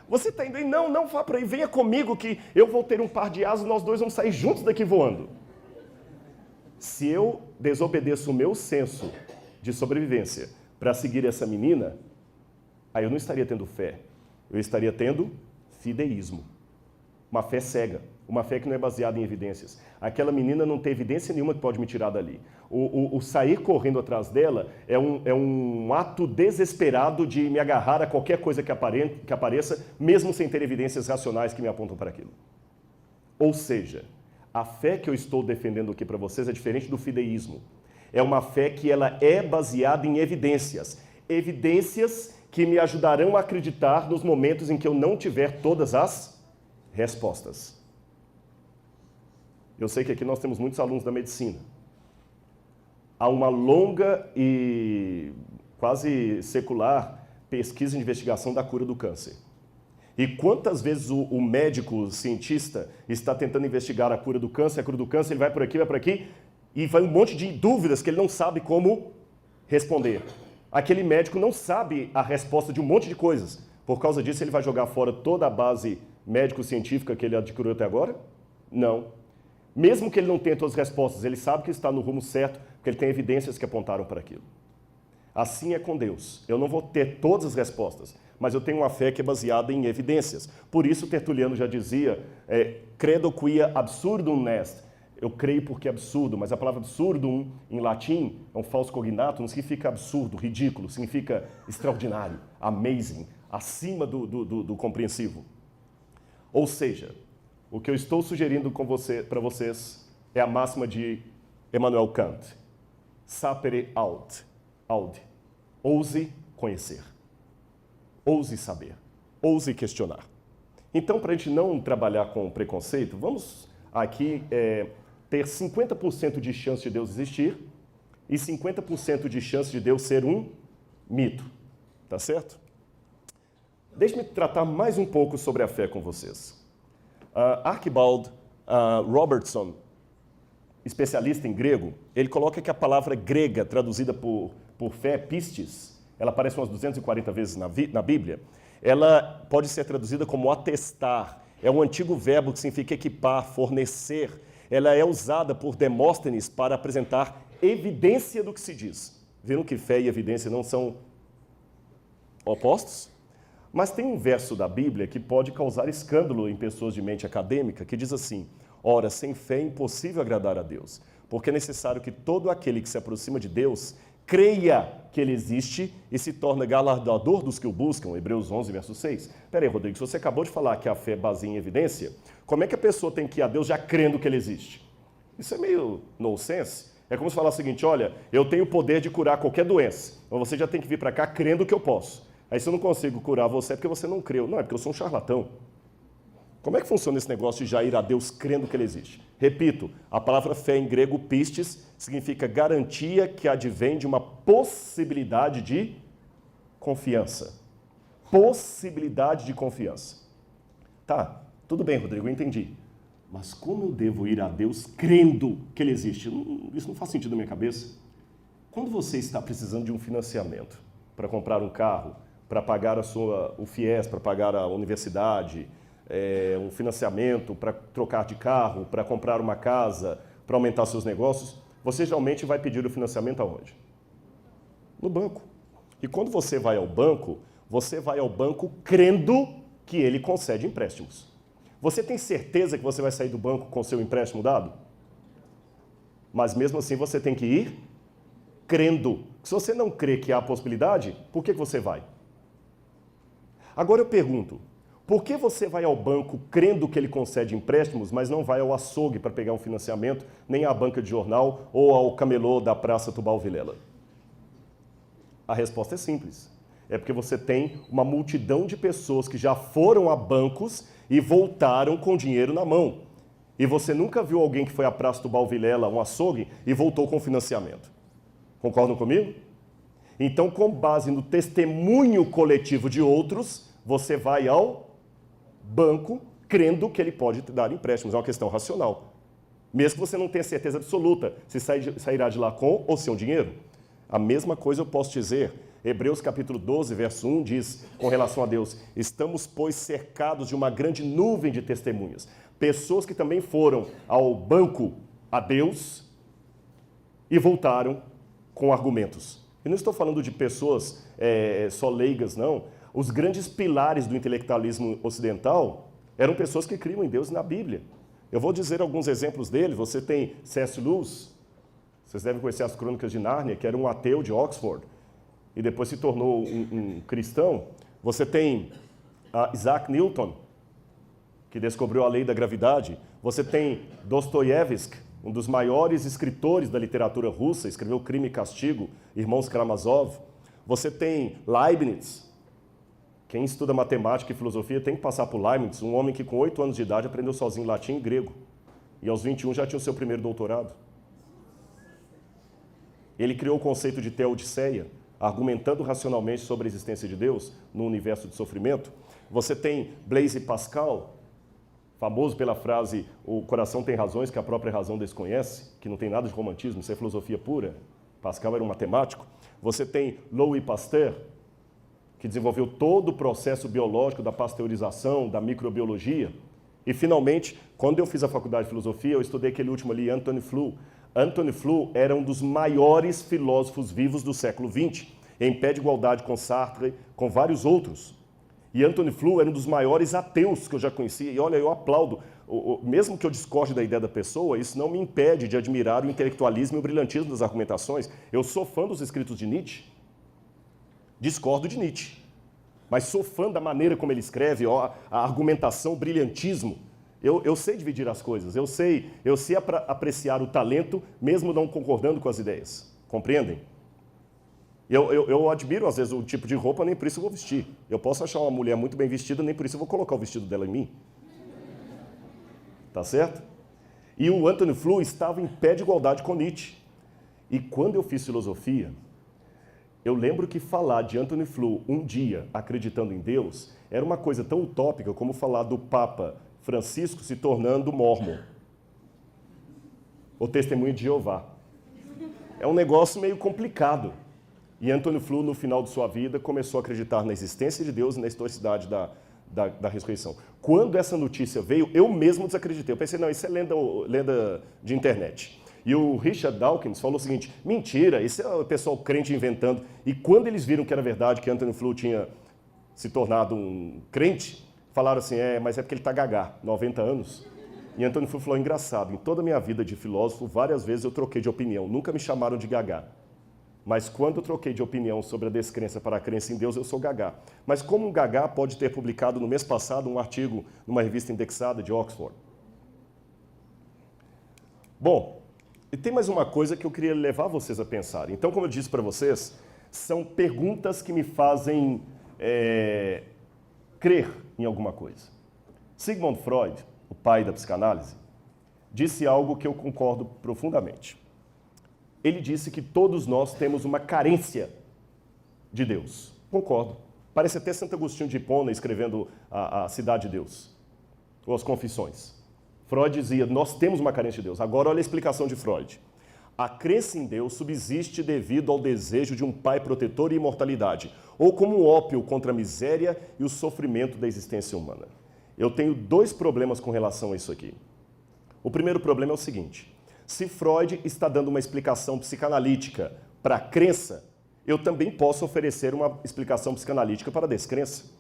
você está indo aí? Não vá para aí, venha comigo que eu vou ter um par de asas e nós dois vamos sair juntos daqui voando. Se eu desobedeço o meu senso de sobrevivência para seguir essa menina, aí eu não estaria tendo fé, eu estaria tendo fideísmo. Uma fé cega, uma fé que não é baseada em evidências. Aquela menina não tem evidência nenhuma que pode me tirar dali. O sair correndo atrás dela é um ato desesperado de me agarrar a qualquer coisa que apareça, mesmo sem ter evidências racionais que me apontam para aquilo. Ou seja, a fé que eu estou defendendo aqui para vocês é diferente do fideísmo. É uma fé que ela é baseada em evidências. Evidências que me ajudarão a acreditar nos momentos em que eu não tiver todas as respostas. Eu sei que aqui nós temos muitos alunos da medicina. Há uma longa e quase secular pesquisa e investigação da cura do câncer. E quantas vezes o médico, o cientista, está tentando investigar a cura do câncer, ele vai por aqui, e vai um monte de dúvidas que ele não sabe como responder. Aquele médico não sabe a resposta de um monte de coisas. Por causa disso, ele vai jogar fora toda a base médico-científica que ele adquiriu até agora? Não. Mesmo que ele não tenha todas as respostas, ele sabe que está no rumo certo, porque ele tem evidências que apontaram para aquilo. Assim é com Deus. Eu não vou ter todas as respostas, mas eu tenho uma fé que é baseada em evidências. Por isso, Tertuliano já dizia, credo quia absurdum est. Eu creio porque é absurdo, mas a palavra absurdum, em latim, é um falso cognato, não significa absurdo, ridículo, significa extraordinário, amazing, acima do compreensivo. Ou seja, o que eu estou sugerindo para vocês é a máxima de Immanuel Kant. Sapere aude. Ouse conhecer. Ouse saber. Ouse questionar. Então, para a gente não trabalhar com preconceito, vamos aqui ter 50% de chance de Deus existir e 50% de chance de Deus ser um mito. Tá certo? Deixe-me tratar mais um pouco sobre a fé com vocês. Archibald Robertson, especialista em grego, ele coloca que a palavra grega traduzida por fé, pistis, ela aparece umas 240 vezes na Bíblia, ela pode ser traduzida como atestar. É um antigo verbo que significa equipar, fornecer. Ela é usada por Demóstenes para apresentar evidência do que se diz. Viram que fé e evidência não são opostos? Mas tem um verso da Bíblia que pode causar escândalo em pessoas de mente acadêmica, que diz assim, ora, sem fé é impossível agradar a Deus, porque é necessário que todo aquele que se aproxima de Deus creia que ele existe e se torna galardoador dos que o buscam, Hebreus 11, verso 6. Peraí, Rodrigo, se você acabou de falar que a fé baseia em evidência, como é que a pessoa tem que ir a Deus já crendo que ele existe? Isso é meio nonsense. É como se falar o seguinte, olha, eu tenho o poder de curar qualquer doença, então você já tem que vir para cá crendo que eu posso. Aí se eu não consigo curar você é porque você não creu. Não, é porque eu sou um charlatão. Como é que funciona esse negócio de já ir a Deus crendo que ele existe? Repito, a palavra fé em grego pistes significa garantia que advém de uma possibilidade de confiança. Possibilidade de confiança. Tá, tudo bem, Rodrigo, eu entendi. Mas como eu devo ir a Deus crendo que ele existe? Isso não faz sentido na minha cabeça. Quando você está precisando de um financiamento para comprar um carro, para pagar o FIES, para pagar a universidade, um financiamento para trocar de carro, para comprar uma casa, para aumentar seus negócios, você geralmente vai pedir o financiamento aonde? No banco. E quando você vai ao banco crendo que ele concede empréstimos. Você tem certeza que você vai sair do banco com seu empréstimo dado? Mas mesmo assim você tem que ir crendo. Se você não crê que há possibilidade, por que você vai? Agora eu pergunto, por que você vai ao banco crendo que ele concede empréstimos, mas não vai ao açougue para pegar um financiamento, nem à banca de jornal ou ao camelô da Praça Tubal Vilela? A resposta é simples. É porque você tem uma multidão de pessoas que já foram a bancos e voltaram com dinheiro na mão. E você nunca viu alguém que foi à Praça Tubal Vilela, um açougue, e voltou com financiamento. Concordam comigo? Então, com base no testemunho coletivo de outros, você vai ao banco crendo que ele pode te dar empréstimos. É uma questão racional. Mesmo que você não tenha certeza absoluta se sairá de lá com ou sem dinheiro. A mesma coisa eu posso dizer. Hebreus capítulo 12, verso 1 diz, com relação a Deus, estamos, pois, cercados de uma grande nuvem de testemunhas. Pessoas que também foram ao banco a Deus e voltaram com argumentos. Eu não estou falando de pessoas só leigas, não. Os grandes pilares do intelectualismo ocidental eram pessoas que criam em Deus e na Bíblia. Eu vou dizer alguns exemplos deles. Você tem C.S. Lewis, vocês devem conhecer as Crônicas de Nárnia, que era um ateu de Oxford, e depois se tornou um cristão. Você tem Isaac Newton, que descobriu a lei da gravidade. Você tem Dostoiévski, um dos maiores escritores da literatura russa, escreveu Crime e Castigo, Irmãos Karamazov. Você tem Leibniz. Quem estuda matemática e filosofia tem que passar por Leibniz, um homem que com 8 anos de idade aprendeu sozinho latim e grego. E aos 21 já tinha o seu primeiro doutorado. Ele criou o conceito de teodiceia, argumentando racionalmente sobre a existência de Deus no universo de sofrimento. Você tem Blaise Pascal, famoso pela frase, o coração tem razões que a própria razão desconhece, que não tem nada de romantismo, isso é filosofia pura. Pascal era um matemático. Você tem Louis Pasteur, que desenvolveu todo o processo biológico da pasteurização, da microbiologia. E, finalmente, quando eu fiz a faculdade de filosofia, eu estudei aquele último ali, Antony Flew. Antony Flew era um dos maiores filósofos vivos do século XX, em pé de igualdade com Sartre, com vários outros. E Antony Flew era um dos maiores ateus que eu já conheci. E olha, eu aplaudo. Mesmo que eu discorde da ideia da pessoa, isso não me impede de admirar o intelectualismo e o brilhantismo das argumentações. Eu sou fã dos escritos de Nietzsche. Discordo de Nietzsche. Mas sou fã da maneira como ele escreve, a argumentação, o brilhantismo. Eu sei dividir as coisas. Eu sei apreciar o talento, mesmo não concordando com as ideias. Compreendem? Eu admiro, às vezes, o tipo de roupa, nem por isso eu vou vestir. Eu posso achar uma mulher muito bem vestida, nem por isso eu vou colocar o vestido dela em mim. Tá certo? E o Antony Flew estava em pé de igualdade com Nietzsche. E quando eu fiz filosofia, eu lembro que falar de Antony Flew um dia acreditando em Deus era uma coisa tão utópica como falar do Papa Francisco se tornando mórmon. O testemunho de Jeová. É um negócio meio complicado. E Antony Flew, no final de sua vida, começou a acreditar na existência de Deus e na historicidade da ressurreição. Quando essa notícia veio, eu mesmo desacreditei. Eu pensei, não, isso é lenda de internet. E o Richard Dawkins falou o seguinte, mentira, isso é o pessoal crente inventando. E quando eles viram que era verdade, que Antony Flew tinha se tornado um crente, falaram assim, mas é porque ele está gagá, 90 anos. E Antony Flew falou, engraçado, em toda a minha vida de filósofo, várias vezes eu troquei de opinião, nunca me chamaram de gagá. Mas quando eu troquei de opinião sobre a descrença para a crença em Deus, eu sou Gagá. Mas como um Gagá pode ter publicado no mês passado um artigo numa revista indexada de Oxford? Bom, e tem mais uma coisa que eu queria levar vocês a pensar. Então, como eu disse para vocês, são perguntas que me fazem crer em alguma coisa. Sigmund Freud, o pai da psicanálise, disse algo que eu concordo profundamente. Ele disse que todos nós temos uma carência de Deus. Concordo. Parece até Santo Agostinho de Hipona escrevendo a Cidade de Deus, ou as Confissões. Freud dizia, nós temos uma carência de Deus. Agora olha a explicação de Freud. A crença em Deus subsiste devido ao desejo de um pai protetor e imortalidade, ou como um ópio contra a miséria e o sofrimento da existência humana. Eu tenho dois problemas com relação a isso aqui. O primeiro problema é o seguinte, se Freud está dando uma explicação psicanalítica para a crença, eu também posso oferecer uma explicação psicanalítica para a descrença.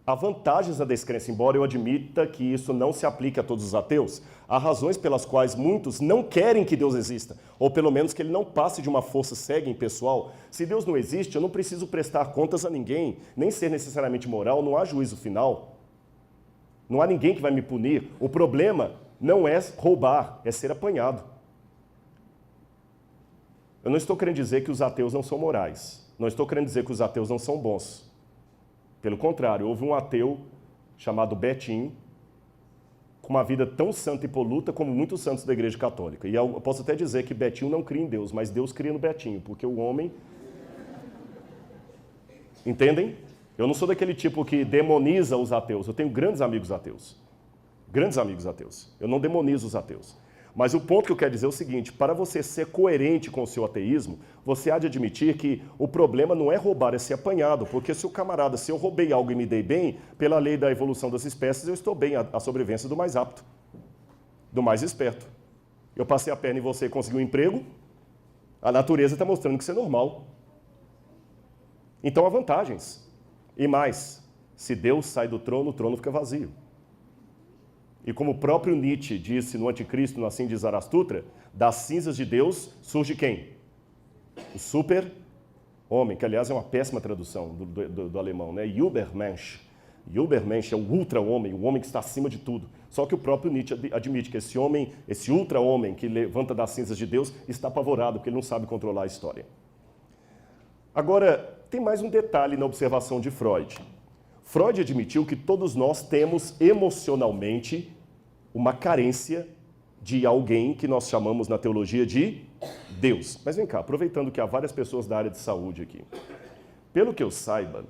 Há vantagens da descrença, embora eu admita que isso não se aplique a todos os ateus. Há razões pelas quais muitos não querem que Deus exista, ou pelo menos que ele não passe de uma força cega e impessoal. Se Deus não existe, eu não preciso prestar contas a ninguém, nem ser necessariamente moral, não há juízo final. Não há ninguém que vai me punir. O problema não é roubar, é ser apanhado. Eu não estou querendo dizer que os ateus não são morais. Não estou querendo dizer que os ateus não são bons. Pelo contrário, houve um ateu chamado Betinho, com uma vida tão santa e poluta como muitos santos da Igreja Católica. E eu posso até dizer que Betinho não cria em Deus, mas Deus cria no Betinho, porque o homem... Entendem? Eu não sou daquele tipo que demoniza os ateus. Eu tenho grandes amigos ateus. Grandes amigos ateus. Eu não demonizo os ateus. Mas o ponto que eu quero dizer é o seguinte, para você ser coerente com o seu ateísmo, você há de admitir que o problema não é roubar, é ser apanhado. Porque se o camarada, se eu roubei algo e me dei bem, pela lei da evolução das espécies, eu estou bem, a sobrevivência do mais apto, do mais esperto. Eu passei a perna em você e consegui um emprego, a natureza está mostrando que isso é normal. Então há vantagens. E mais, se Deus sai do trono, o trono fica vazio. E como o próprio Nietzsche disse no Anticristo, no Assim de Zarastutra, das cinzas de Deus surge quem? O super-homem, que aliás é uma péssima tradução do alemão, né? Übermensch. Übermensch é o ultra-homem, o homem que está acima de tudo. Só que o próprio Nietzsche admite que esse homem, esse ultra-homem que levanta das cinzas de Deus, está apavorado, porque ele não sabe controlar a história. Agora, tem mais um detalhe na observação de Freud. Freud admitiu que todos nós temos emocionalmente uma carência de alguém que nós chamamos na teologia de Deus. Mas vem cá, aproveitando que há várias pessoas da área de saúde aqui. Pelo que eu saiba,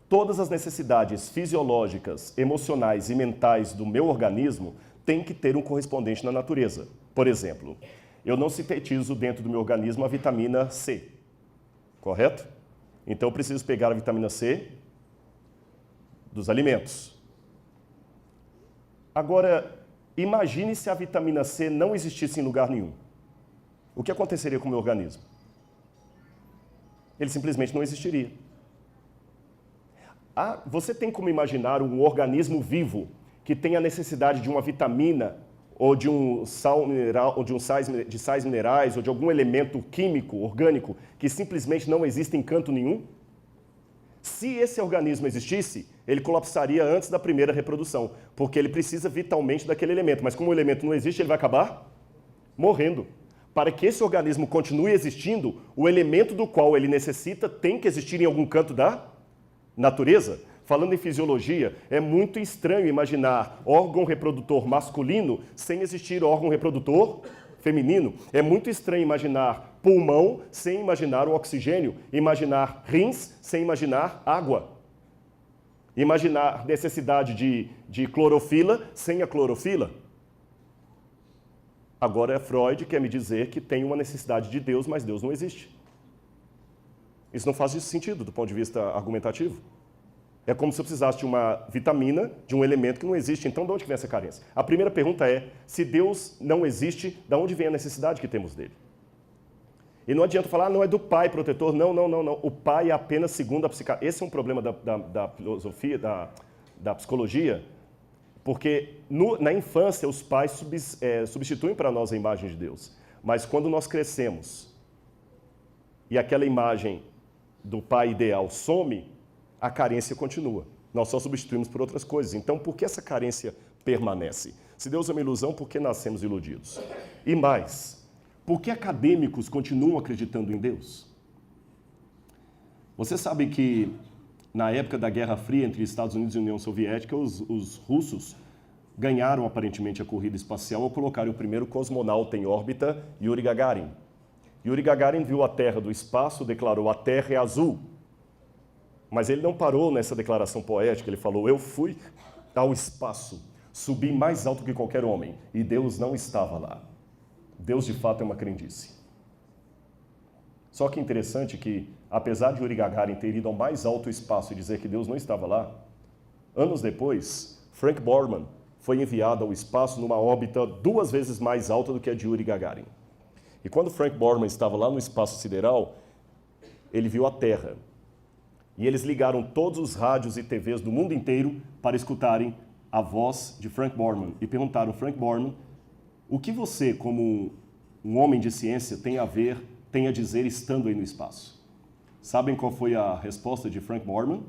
todas as necessidades fisiológicas, emocionais e mentais do meu organismo têm que ter um correspondente na natureza. Por exemplo, eu não sintetizo dentro do meu organismo a vitamina C, correto? Então eu preciso pegar a vitamina C dos alimentos. Agora, imagine se a vitamina C não existisse em lugar nenhum. O que aconteceria com o meu organismo? Ele simplesmente não existiria. Você tem como imaginar um organismo vivo que tem a necessidade de uma vitamina ou de um sal mineral, ou de sais minerais, ou de algum elemento químico, orgânico, que simplesmente não existe em canto nenhum? Se esse organismo existisse, ele colapsaria antes da primeira reprodução, porque ele precisa vitalmente daquele elemento. Mas como o elemento não existe, ele vai acabar morrendo. Para que esse organismo continue existindo, o elemento do qual ele necessita tem que existir em algum canto da natureza. Falando em fisiologia, é muito estranho imaginar órgão reprodutor masculino sem existir órgão reprodutor feminino. É muito estranho imaginar pulmão sem imaginar o oxigênio, imaginar rins sem imaginar água, imaginar necessidade de clorofila sem a clorofila. Agora Freud quer me dizer que tem uma necessidade de Deus, mas Deus não existe. Isso não faz sentido do ponto de vista argumentativo. É como se eu precisasse de uma vitamina, de um elemento que não existe. Então, de onde vem essa carência? A primeira pergunta é, se Deus não existe, de onde vem a necessidade que temos dele? E não adianta falar, não é do pai protetor. Não. O pai é apenas segundo a psicanálise. Esse é um problema da filosofia, da psicologia, porque na infância os pais substituem para nós a imagem de Deus. Mas quando nós crescemos e aquela imagem do pai ideal some, a carência continua. Nós só substituímos por outras coisas. Então, por que essa carência permanece? Se Deus é uma ilusão, por que nascemos iludidos? E mais, por que acadêmicos continuam acreditando em Deus? Você sabe que na época da Guerra Fria entre Estados Unidos e União Soviética, os russos ganharam aparentemente a corrida espacial ao colocarem o primeiro cosmonauta em órbita, Yuri Gagarin. Yuri Gagarin viu a Terra do espaço, declarou: a Terra é azul. Mas ele não parou nessa declaração poética, ele falou: eu fui ao espaço, subi mais alto que qualquer homem, e Deus não estava lá. Deus de fato é uma crendice. Só que é interessante que, apesar de Yuri Gagarin ter ido ao mais alto espaço e dizer que Deus não estava lá, anos depois, Frank Borman foi enviado ao espaço numa órbita 2 vezes mais alta do que a de Yuri Gagarin. E quando Frank Borman estava lá no espaço sideral, ele viu a Terra. E eles ligaram todos os rádios e TVs do mundo inteiro para escutarem a voz de Frank Borman. E perguntaram: Frank Borman, o que você, como um homem de ciência, tem a dizer estando aí no espaço? Sabem qual foi a resposta de Frank Borman?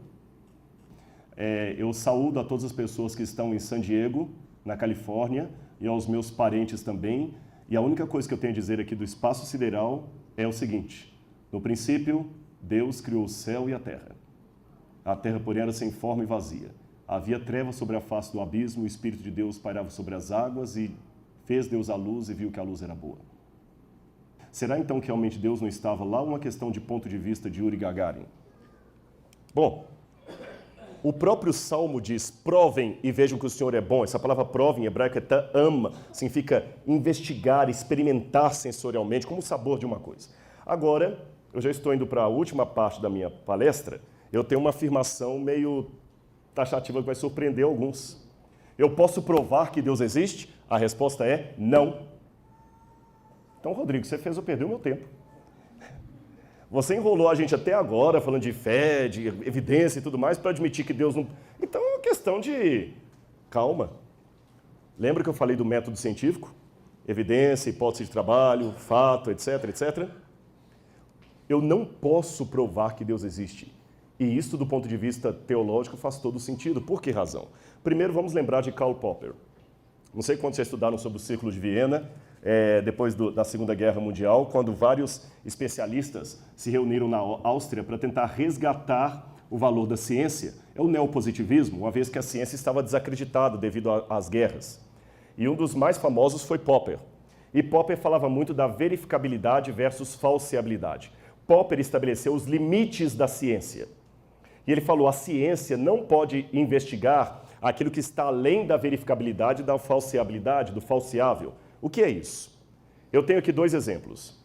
Eu saúdo a todas as pessoas que estão em San Diego, na Califórnia, e aos meus parentes também. E a única coisa que eu tenho a dizer aqui do espaço sideral é o seguinte: no princípio, Deus criou o céu e a terra. A terra, porém, era sem forma e vazia. Havia trevas sobre a face do abismo, o Espírito de Deus pairava sobre as águas, e fez Deus a luz e viu que a luz era boa. Será então que realmente Deus não estava lá, ou uma questão de ponto de vista de Yuri Gagarin? Bom, o próprio Salmo diz: provem e vejam que o Senhor é bom. Essa palavra prova em hebraico é ta'am, significa investigar, experimentar sensorialmente, como o sabor de uma coisa. Agora, eu já estou indo para a última parte da minha palestra. Eu tenho uma afirmação meio taxativa que vai surpreender alguns. Eu posso provar que Deus existe? A resposta é não. Então, Rodrigo, você fez eu perder o meu tempo. Você enrolou a gente até agora, falando de fé, de evidência e tudo mais, para admitir que Deus não... Então, é uma questão de calma. Lembra que eu falei do método científico? Evidência, hipótese de trabalho, fato, etc, etc. Eu não posso provar que Deus existe. E isso, do ponto de vista teológico, faz todo sentido. Por que razão? Primeiro, vamos lembrar de Karl Popper. Não sei quantos já estudaram sobre o Círculo de Viena, depois da Segunda Guerra Mundial, quando vários especialistas se reuniram na Áustria para tentar resgatar o valor da ciência. É o neopositivismo, uma vez que a ciência estava desacreditada devido às guerras. E um dos mais famosos foi Popper. E Popper falava muito da verificabilidade versus falseabilidade. Popper estabeleceu os limites da ciência. E ele falou: a ciência não pode investigar aquilo que está além da verificabilidade, da falseabilidade, do falseável. O que é isso? Eu tenho aqui 2 exemplos.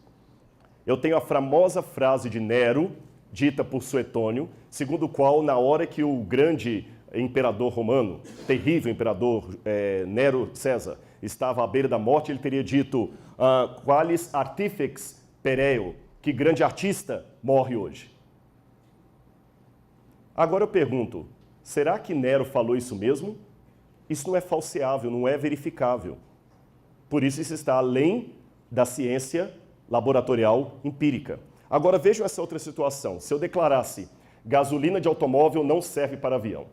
Eu tenho a famosa frase de Nero, dita por Suetônio, segundo o qual, na hora que o grande imperador romano, terrível imperador Nero César, estava à beira da morte, ele teria dito: qualis artifex pereo, que grande artista morre hoje. Agora eu pergunto, será que Nero falou isso mesmo? Isso não é falseável, não é verificável. Por isso está além da ciência laboratorial empírica. Agora vejam essa outra situação. Se eu declarasse: gasolina de automóvel não serve para avião.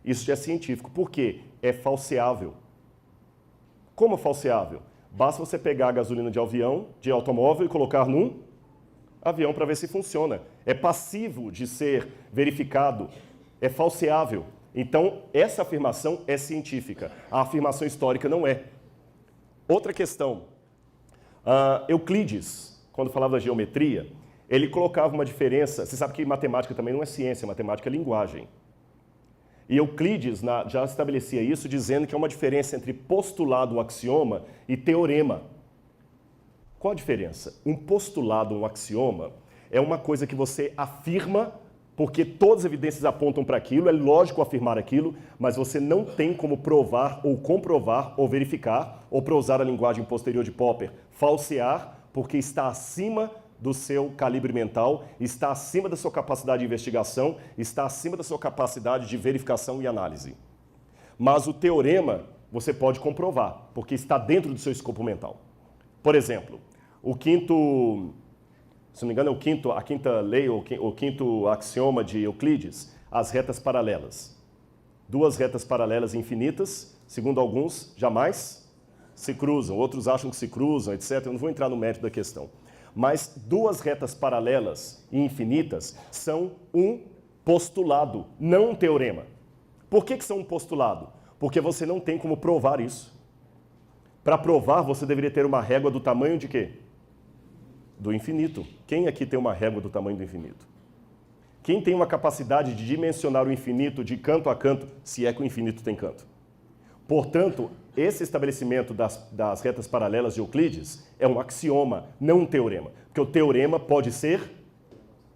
Isso já é científico. Por quê? É falseável. Como falseável? Basta você pegar a gasolina de automóvel e colocar num avião para ver se funciona. É passivo de ser verificado, é falseável. Então, essa afirmação é científica. A afirmação histórica não é. Outra questão. Euclides, quando falava da geometria, ele colocava uma diferença. Você sabe que matemática também não é ciência, matemática é linguagem. E Euclides já estabelecia isso dizendo que há uma diferença entre postulado, um axioma, e teorema. Qual a diferença? Um postulado, um axioma, é uma coisa que você afirma porque todas as evidências apontam para aquilo, é lógico afirmar aquilo, mas você não tem como provar ou comprovar ou verificar, ou para usar a linguagem posterior de Popper, falsear, porque está acima do seu calibre mental, está acima da sua capacidade de investigação, está acima da sua capacidade de verificação e análise. Mas o teorema você pode comprovar, porque está dentro do seu escopo mental. Por exemplo, o quinto Se não me engano, é a quinta lei, o quinto axioma de Euclides, as retas paralelas. Duas retas paralelas infinitas, segundo alguns, jamais se cruzam. Outros acham que se cruzam, etc. Eu não vou entrar no mérito da questão. Mas duas retas paralelas e infinitas são um postulado, não um teorema. Por que são um postulado? Porque você não tem como provar isso. Para provar, você deveria ter uma régua do tamanho de quê? Do infinito. Quem aqui tem uma régua do tamanho do infinito? Quem tem uma capacidade de dimensionar o infinito de canto a canto, se é que o infinito tem canto? Portanto, esse estabelecimento das retas paralelas de Euclides é um axioma, não um teorema. Porque o teorema pode ser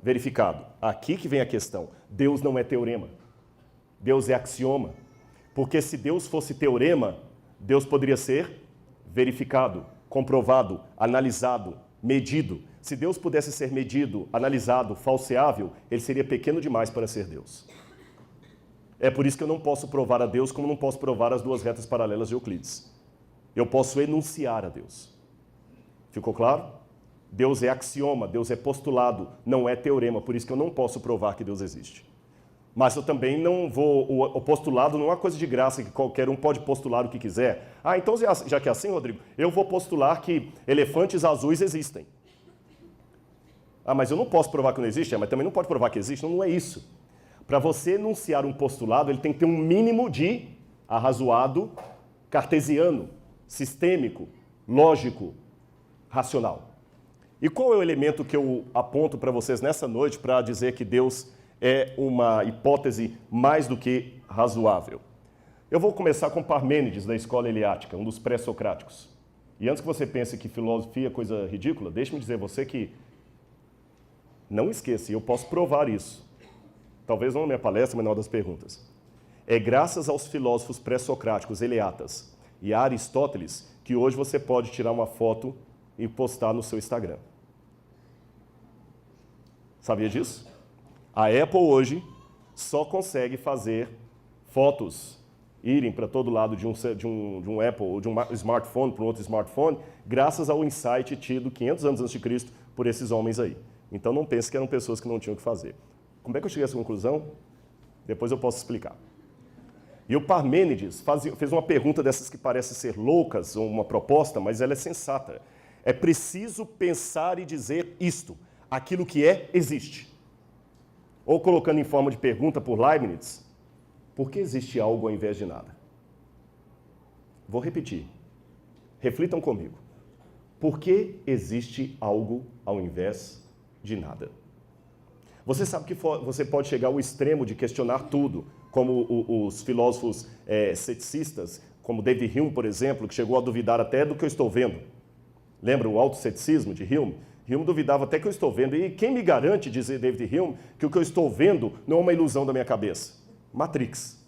verificado. Aqui que vem a questão. Deus não é teorema. Deus é axioma. Porque se Deus fosse teorema, Deus poderia ser verificado, comprovado, analisado, medido. Se Deus pudesse ser medido, analisado, falseável, ele seria pequeno demais para ser Deus. É por isso que eu não posso provar a Deus como não posso provar as duas retas paralelas de Euclides. Eu posso enunciar a Deus. Ficou claro? Deus é axioma, Deus é postulado, não é teorema, por isso que eu não posso provar que Deus existe. Mas eu também não vou... O postulado não é uma coisa de graça que qualquer um pode postular o que quiser. Ah, então já que é assim, Rodrigo, eu vou postular que elefantes azuis existem. Ah, mas eu não posso provar que não existe? Mas também não pode provar que existe? Não é isso. Para você enunciar um postulado, ele tem que ter um mínimo de arrazoado, cartesiano, sistêmico, lógico, racional. E qual é o elemento que eu aponto para vocês nessa noite para dizer que Deus é uma hipótese mais do que razoável? Eu vou começar com Parmênides, da escola eleática, um dos pré-socráticos. E antes que você pense que filosofia é coisa ridícula, deixe-me dizer a você que, não esqueça, eu posso provar isso. Talvez não na minha palestra, mas na hora das perguntas. É graças aos filósofos pré-socráticos, eleatas, e a Aristóteles, que hoje você pode tirar uma foto e postar no seu Instagram. Sabia disso? A Apple hoje só consegue fazer fotos irem para todo lado de um Apple ou de um smartphone para um outro smartphone, graças ao insight tido 500 anos antes de Cristo por esses homens aí. Então não pense que eram pessoas que não tinham o que fazer. Como é que eu cheguei a essa conclusão? Depois eu posso explicar. E o Parmênides fez uma pergunta dessas que parecem ser loucas, ou uma proposta, mas ela é sensata. É preciso pensar e dizer isto. Aquilo que é, existe. Ou colocando em forma de pergunta por Leibniz, por que existe algo ao invés de nada? Vou repetir. Reflitam comigo. Por que existe algo ao invés de nada? Você sabe que você pode chegar ao extremo de questionar tudo, como os filósofos ceticistas, como David Hume, por exemplo, que chegou a duvidar até do que eu estou vendo. Lembra o autoceticismo de Hume? Hume duvidava até que eu estou vendo. E quem me garante, dizer David Hume, que o que eu estou vendo não é uma ilusão da minha cabeça? Matrix.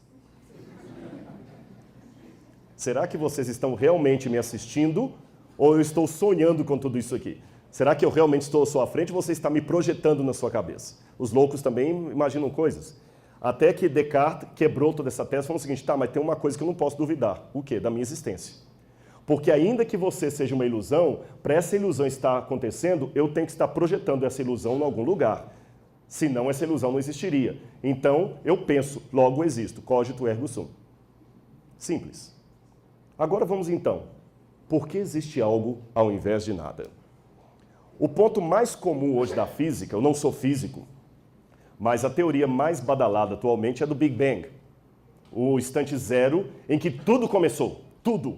Será que vocês estão realmente me assistindo ou eu estou sonhando com tudo isso aqui? Será que eu realmente estou à sua frente ou você está me projetando na sua cabeça? Os loucos também imaginam coisas. Até que Descartes quebrou toda essa tese e falou o seguinte, tá, mas tem uma coisa que eu não posso duvidar. O quê? Da minha existência. Porque ainda que você seja uma ilusão, para essa ilusão estar acontecendo, eu tenho que estar projetando essa ilusão em algum lugar. Senão essa ilusão não existiria. Então, eu penso, logo existo. Cogito ergo sum. Simples. Agora vamos então. Por que existe algo ao invés de nada? O ponto mais comum hoje da física, eu não sou físico, mas a teoria mais badalada atualmente é do Big Bang. O instante zero em que tudo começou. Tudo.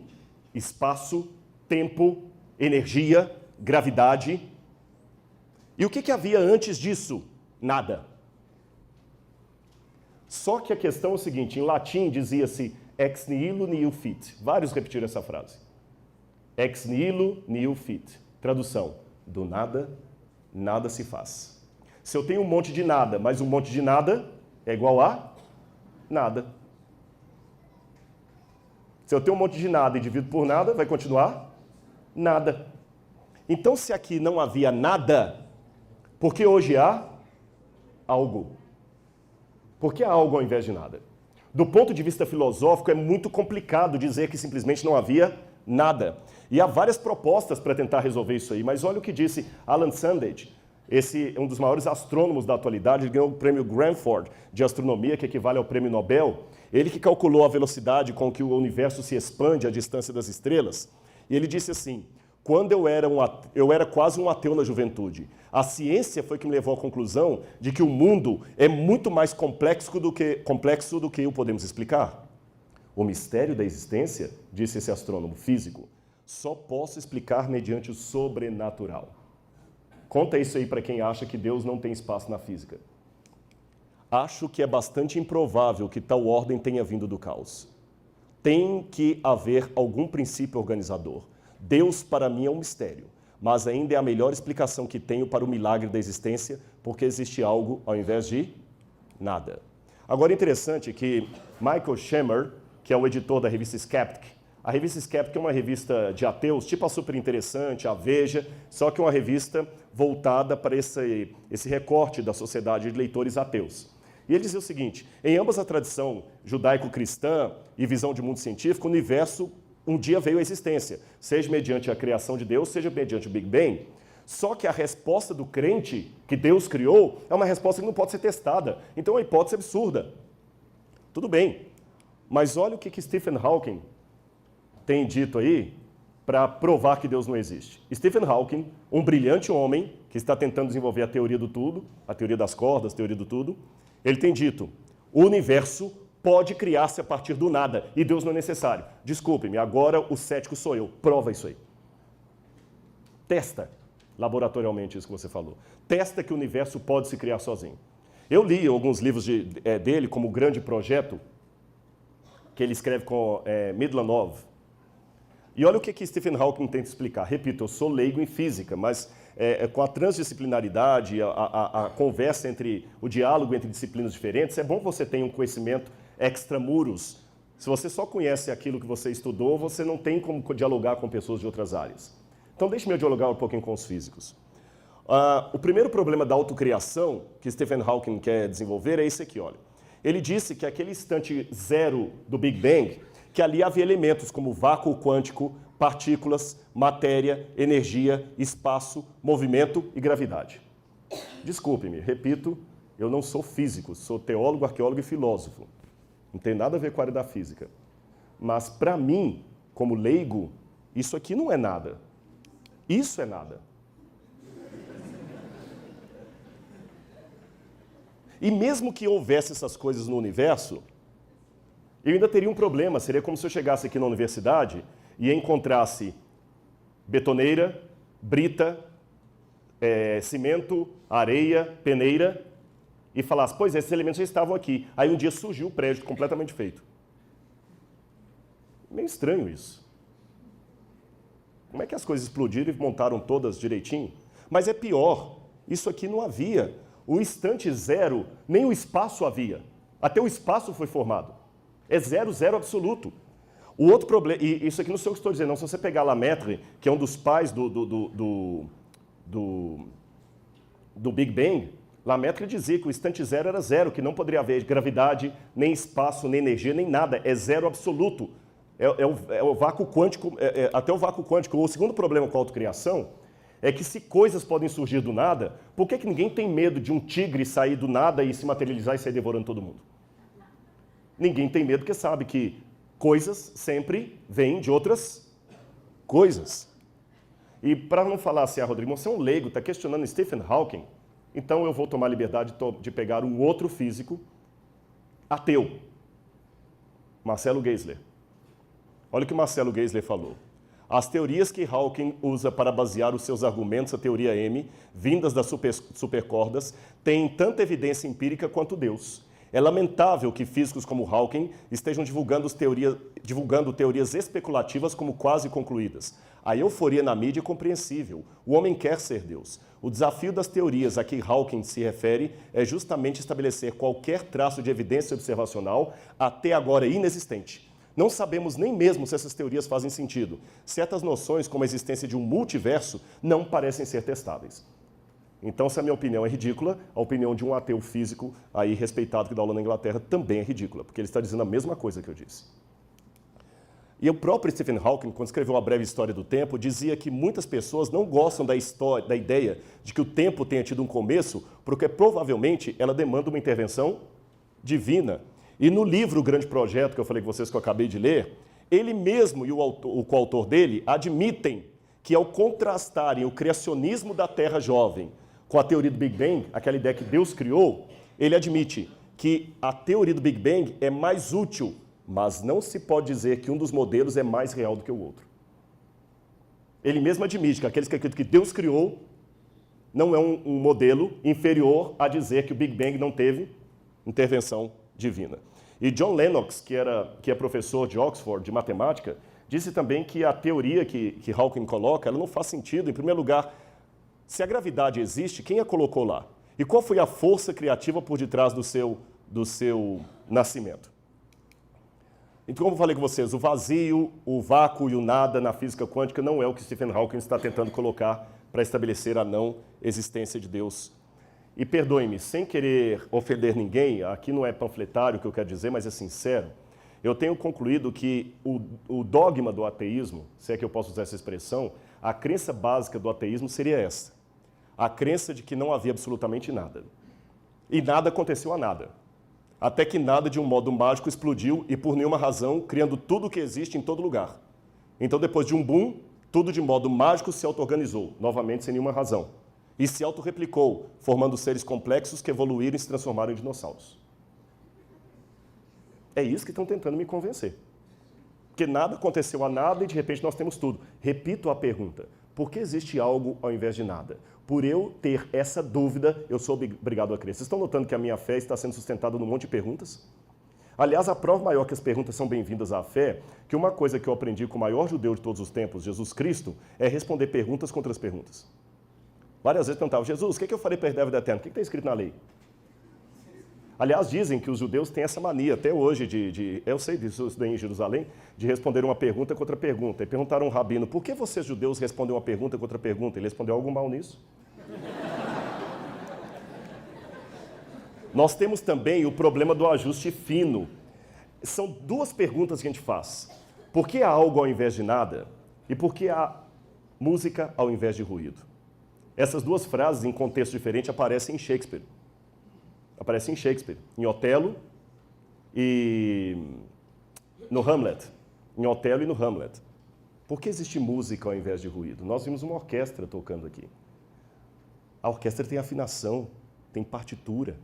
Espaço, tempo, energia, gravidade. E o que havia antes disso? Nada. Só que a questão é o seguinte, em latim dizia-se ex nihilo nihil fit. Vários repetiram essa frase. Ex nihilo nihil fit. Tradução, do nada, nada se faz. Se eu tenho um monte de nada, mas um monte de nada é igual a nada. Se eu tenho um monte de nada e divido por nada, vai continuar nada. Então, se aqui não havia nada, por que hoje há algo? Por que há algo ao invés de nada? Do ponto de vista filosófico, é muito complicado dizer que simplesmente não havia nada. E há várias propostas para tentar resolver isso aí, mas olha o que disse Alan Sandage. esse é um dos maiores astrônomos da atualidade, ele ganhou o prêmio Granford de astronomia, que equivale ao prêmio Nobel. Ele que calculou a velocidade com que o universo se expande à distância das estrelas. E ele disse assim: quando eu era quase um ateu na juventude, a ciência foi que me levou à conclusão de que o mundo é muito mais complexo do que o podemos explicar. O mistério da existência, disse esse astrônomo físico, só posso explicar mediante o sobrenatural. Conta isso aí para quem acha que Deus não tem espaço na física. Acho que é bastante improvável que tal ordem tenha vindo do caos. Tem que haver algum princípio organizador. Deus, para mim, é um mistério, mas ainda é a melhor explicação que tenho para o milagre da existência, porque existe algo ao invés de nada. Agora, interessante que Michael Shemer, que é o editor da revista Skeptic, a revista Skeptic é uma revista de ateus, tipo a Super Interessante, a Veja, só que é uma revista voltada para esse recorte da sociedade de leitores ateus. E ele dizia o seguinte: em ambas a tradição judaico-cristã e visão de mundo científico, o universo um dia veio à existência, seja mediante a criação de Deus, seja mediante o Big Bang. Só que a resposta do crente que Deus criou é uma resposta que não pode ser testada. Então é uma hipótese absurda. Tudo bem, mas olha o que Stephen Hawking tem dito aí para provar que Deus não existe. Stephen Hawking, um brilhante homem que está tentando desenvolver a teoria do tudo, a teoria das cordas, a teoria do tudo, ele tem dito: o universo pode criar-se a partir do nada e Deus não é necessário. Desculpe-me, agora o cético sou eu. Prova isso aí. Testa laboratorialmente isso que você falou. Testa que o universo pode se criar sozinho. Eu li alguns livros dele, como O Grande Projeto, que ele escreve com Midlanov. E olha o que Stephen Hawking tenta explicar. Repito, eu sou leigo em física, mas com a transdisciplinaridade, a conversa o diálogo entre disciplinas diferentes, é bom que você tenha um conhecimento extramuros. Se você só conhece aquilo que você estudou, você não tem como dialogar com pessoas de outras áreas. Então, deixe-me dialogar um pouquinho com os físicos. O primeiro problema da autocriação que Stephen Hawking quer desenvolver é esse aqui, olha. Ele disse que aquele instante zero do Big Bang, que ali havia elementos como vácuo quântico, partículas, matéria, energia, espaço, movimento e gravidade. Desculpe-me, repito, eu não sou físico, sou teólogo, arqueólogo e filósofo. Não tem nada a ver com a área da física. Mas, para mim, como leigo, isso aqui não é nada. Isso é nada. E mesmo que houvesse essas coisas no universo, eu ainda teria um problema. Seria como se eu chegasse aqui na universidade e encontrasse betoneira, brita, cimento, areia, peneira, e falasse: pois esses elementos já estavam aqui. Aí um dia surgiu o prédio completamente feito. Meio estranho isso. Como é que as coisas explodiram e montaram todas direitinho? Mas é pior, isso aqui não havia. O instante zero, nem o espaço havia. Até o espaço foi formado. É zero, zero absoluto. O outro problema, e isso aqui não sei o que estou dizendo, não. Se você pegar Lemaitre, que é um dos pais do Big Bang, Lemaitre dizia que o instante zero era zero, que não poderia haver gravidade, nem espaço, nem energia, nem nada. É zero absoluto. É o vácuo quântico, até o vácuo quântico. O segundo problema com a autocriação é que se coisas podem surgir do nada, por que ninguém tem medo de um tigre sair do nada e se materializar e sair devorando todo mundo? Ninguém tem medo porque sabe que coisas sempre vêm de outras coisas. E para não falar assim: Rodrigo, você é um leigo, está questionando Stephen Hawking, então eu vou tomar a liberdade de pegar um outro físico ateu, Marcelo Geisler. Olha o que Marcelo Geisler falou. As teorias que Hawking usa para basear os seus argumentos, a teoria M, vindas das supercordas, têm tanta evidência empírica quanto Deus. É lamentável que físicos como Hawking estejam divulgando teorias especulativas como quase concluídas. A euforia na mídia é compreensível. O homem quer ser Deus. O desafio das teorias a que Hawking se refere é justamente estabelecer qualquer traço de evidência observacional até agora inexistente. Não sabemos nem mesmo se essas teorias fazem sentido. Certas noções, como a existência de um multiverso, não parecem ser testáveis. Então, se a minha opinião é ridícula, a opinião de um ateu físico aí respeitado que dá aula na Inglaterra também é ridícula, porque ele está dizendo a mesma coisa que eu disse. E o próprio Stephen Hawking, quando escreveu A Breve História do Tempo, dizia que muitas pessoas não gostam da ideia de que o tempo tenha tido um começo, porque provavelmente ela demanda uma intervenção divina. E no livro O Grande Projeto, que eu falei com vocês que eu acabei de ler, ele mesmo e o coautor dele admitem que ao contrastarem o criacionismo da Terra jovem com a teoria do Big Bang, aquela ideia que Deus criou, ele admite que a teoria do Big Bang é mais útil, mas não se pode dizer que um dos modelos é mais real do que o outro. Ele mesmo admite que aqueles que acreditam que Deus criou não é um modelo inferior a dizer que o Big Bang não teve intervenção divina. E John Lennox, que é professor de Oxford de matemática, disse também que a teoria que Hawking coloca, ela não faz sentido. Em primeiro lugar, se a gravidade existe, quem a colocou lá? E qual foi a força criativa por detrás do seu nascimento? Então, como eu falei com vocês, o vazio, o vácuo e o nada na física quântica não é o que Stephen Hawking está tentando colocar para estabelecer a não existência de Deus. E perdoe-me, sem querer ofender ninguém, aqui não é panfletário o que eu quero dizer, mas é sincero, eu tenho concluído que o dogma do ateísmo, se é que eu posso usar essa expressão, a crença básica do ateísmo seria essa. A crença de que não havia absolutamente nada. E nada aconteceu a nada. Até que nada, de um modo mágico, explodiu e por nenhuma razão, criando tudo o que existe em todo lugar. Então, depois de um boom, tudo de modo mágico se auto-organizou, novamente sem nenhuma razão. E se autorreplicou, formando seres complexos que evoluíram e se transformaram em dinossauros. É isso que estão tentando me convencer. Porque nada aconteceu a nada e de repente nós temos tudo. Repito a pergunta, por que existe algo ao invés de nada? Por eu ter essa dúvida, eu sou obrigado a crer. Vocês estão notando que a minha fé está sendo sustentada num monte de perguntas? Aliás, a prova maior que as perguntas são bem-vindas à fé, que uma coisa que eu aprendi com o maior judeu de todos os tempos, Jesus Cristo, é responder perguntas contra as perguntas. Várias vezes perguntava, Jesus, o que eu farei para herdar a vida eterna? O que está escrito na lei? Aliás, dizem que os judeus têm essa mania, até hoje, eu sei disso, eu estudei em Jerusalém, de responder uma pergunta contra pergunta. E perguntaram a um rabino, por que vocês judeus respondem uma pergunta contra pergunta? Ele respondeu algo mal nisso. Nós temos também o problema do ajuste fino. São duas perguntas que a gente faz. Por que há algo ao invés de nada? E por que há música ao invés de ruído? Essas duas frases, em contexto diferente, aparecem em Shakespeare. Aparecem em Shakespeare, em Otelo e no Hamlet. Em Otelo e no Hamlet. Por que existe música ao invés de ruído? Nós vimos uma orquestra tocando aqui. A orquestra tem afinação, tem partitura.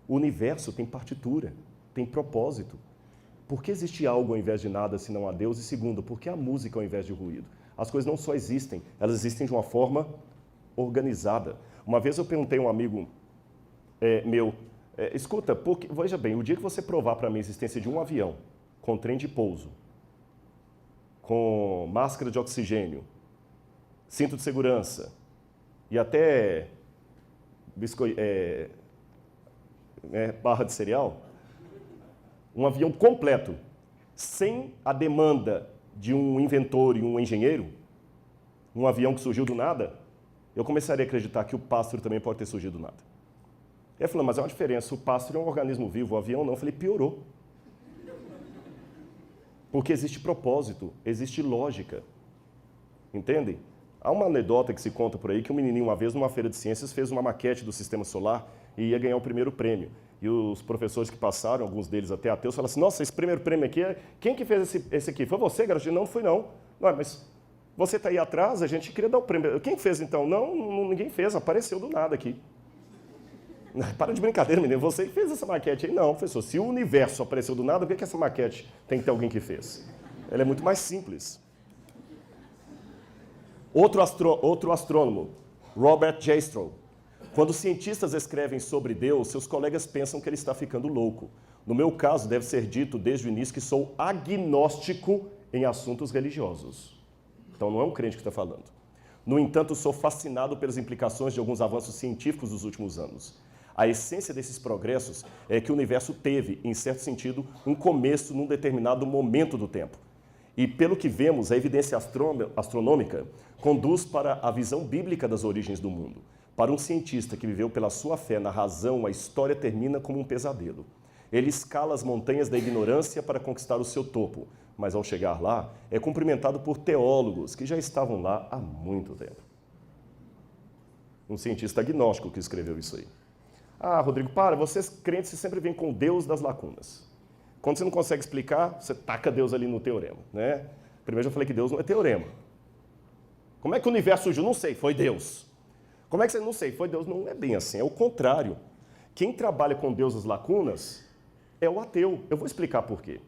O universo tem partitura, tem propósito. Por que existe algo ao invés de nada se não há Deus? E segundo, por que há música ao invés de ruído? As coisas não só existem, elas existem de uma forma organizada. Uma vez eu perguntei a um amigo meu, escuta, veja bem, o dia que você provar para mim a existência de um avião com trem de pouso, com máscara de oxigênio, cinto de segurança e até barra de cereal, um avião completo, sem a demanda de um inventor e um engenheiro, um avião que surgiu do nada, eu começaria a acreditar que o pássaro também pode ter surgido do nada. Ele falou, mas é uma diferença, o pássaro é um organismo vivo, o avião não. Eu falei, piorou. Porque existe propósito, existe lógica. Entendem? Há uma anedota que se conta por aí que um menininho, uma vez, numa feira de ciências, fez uma maquete do sistema solar e ia ganhar o primeiro prêmio. E os professores que passaram, alguns deles até ateus, falaram assim, nossa, esse primeiro prêmio aqui, quem que fez esse aqui? Foi você, garoto? Não, fui não. Não, mas você está aí atrás, a gente queria dar o prêmio. Quem fez então? Não, ninguém fez, apareceu do nada aqui. Para de brincadeira, menino, você que fez essa maquete aí? Não, professor, se o universo apareceu do nada, por que essa maquete tem que ter alguém que fez? Ela é muito mais simples. Outro astrônomo, Robert Jastrow. Quando cientistas escrevem sobre Deus, seus colegas pensam que ele está ficando louco. No meu caso, deve ser dito desde o início que sou agnóstico em assuntos religiosos. Então não é um crente que está falando. No entanto, sou fascinado pelas implicações de alguns avanços científicos dos últimos anos. A essência desses progressos é que o universo teve, em certo sentido, um começo num determinado momento do tempo. E, pelo que vemos, a evidência astronômica conduz para a visão bíblica das origens do mundo. Para um cientista que viveu pela sua fé na razão, a história termina como um pesadelo. Ele escala as montanhas da ignorância para conquistar o seu topo, mas ao chegar lá, é cumprimentado por teólogos que já estavam lá há muito tempo. Um cientista agnóstico que escreveu isso aí. Ah, Rodrigo, vocês crentes sempre vêm com o Deus das lacunas. Quando você não consegue explicar, você taca Deus ali no teorema, né? Primeiro eu falei que Deus não é teorema. Como é que o universo surgiu? Não sei, foi Deus. Como é que você não sei? Foi Deus. Não é bem assim, é o contrário. Quem trabalha com Deus das lacunas é o ateu. Eu vou explicar por quê.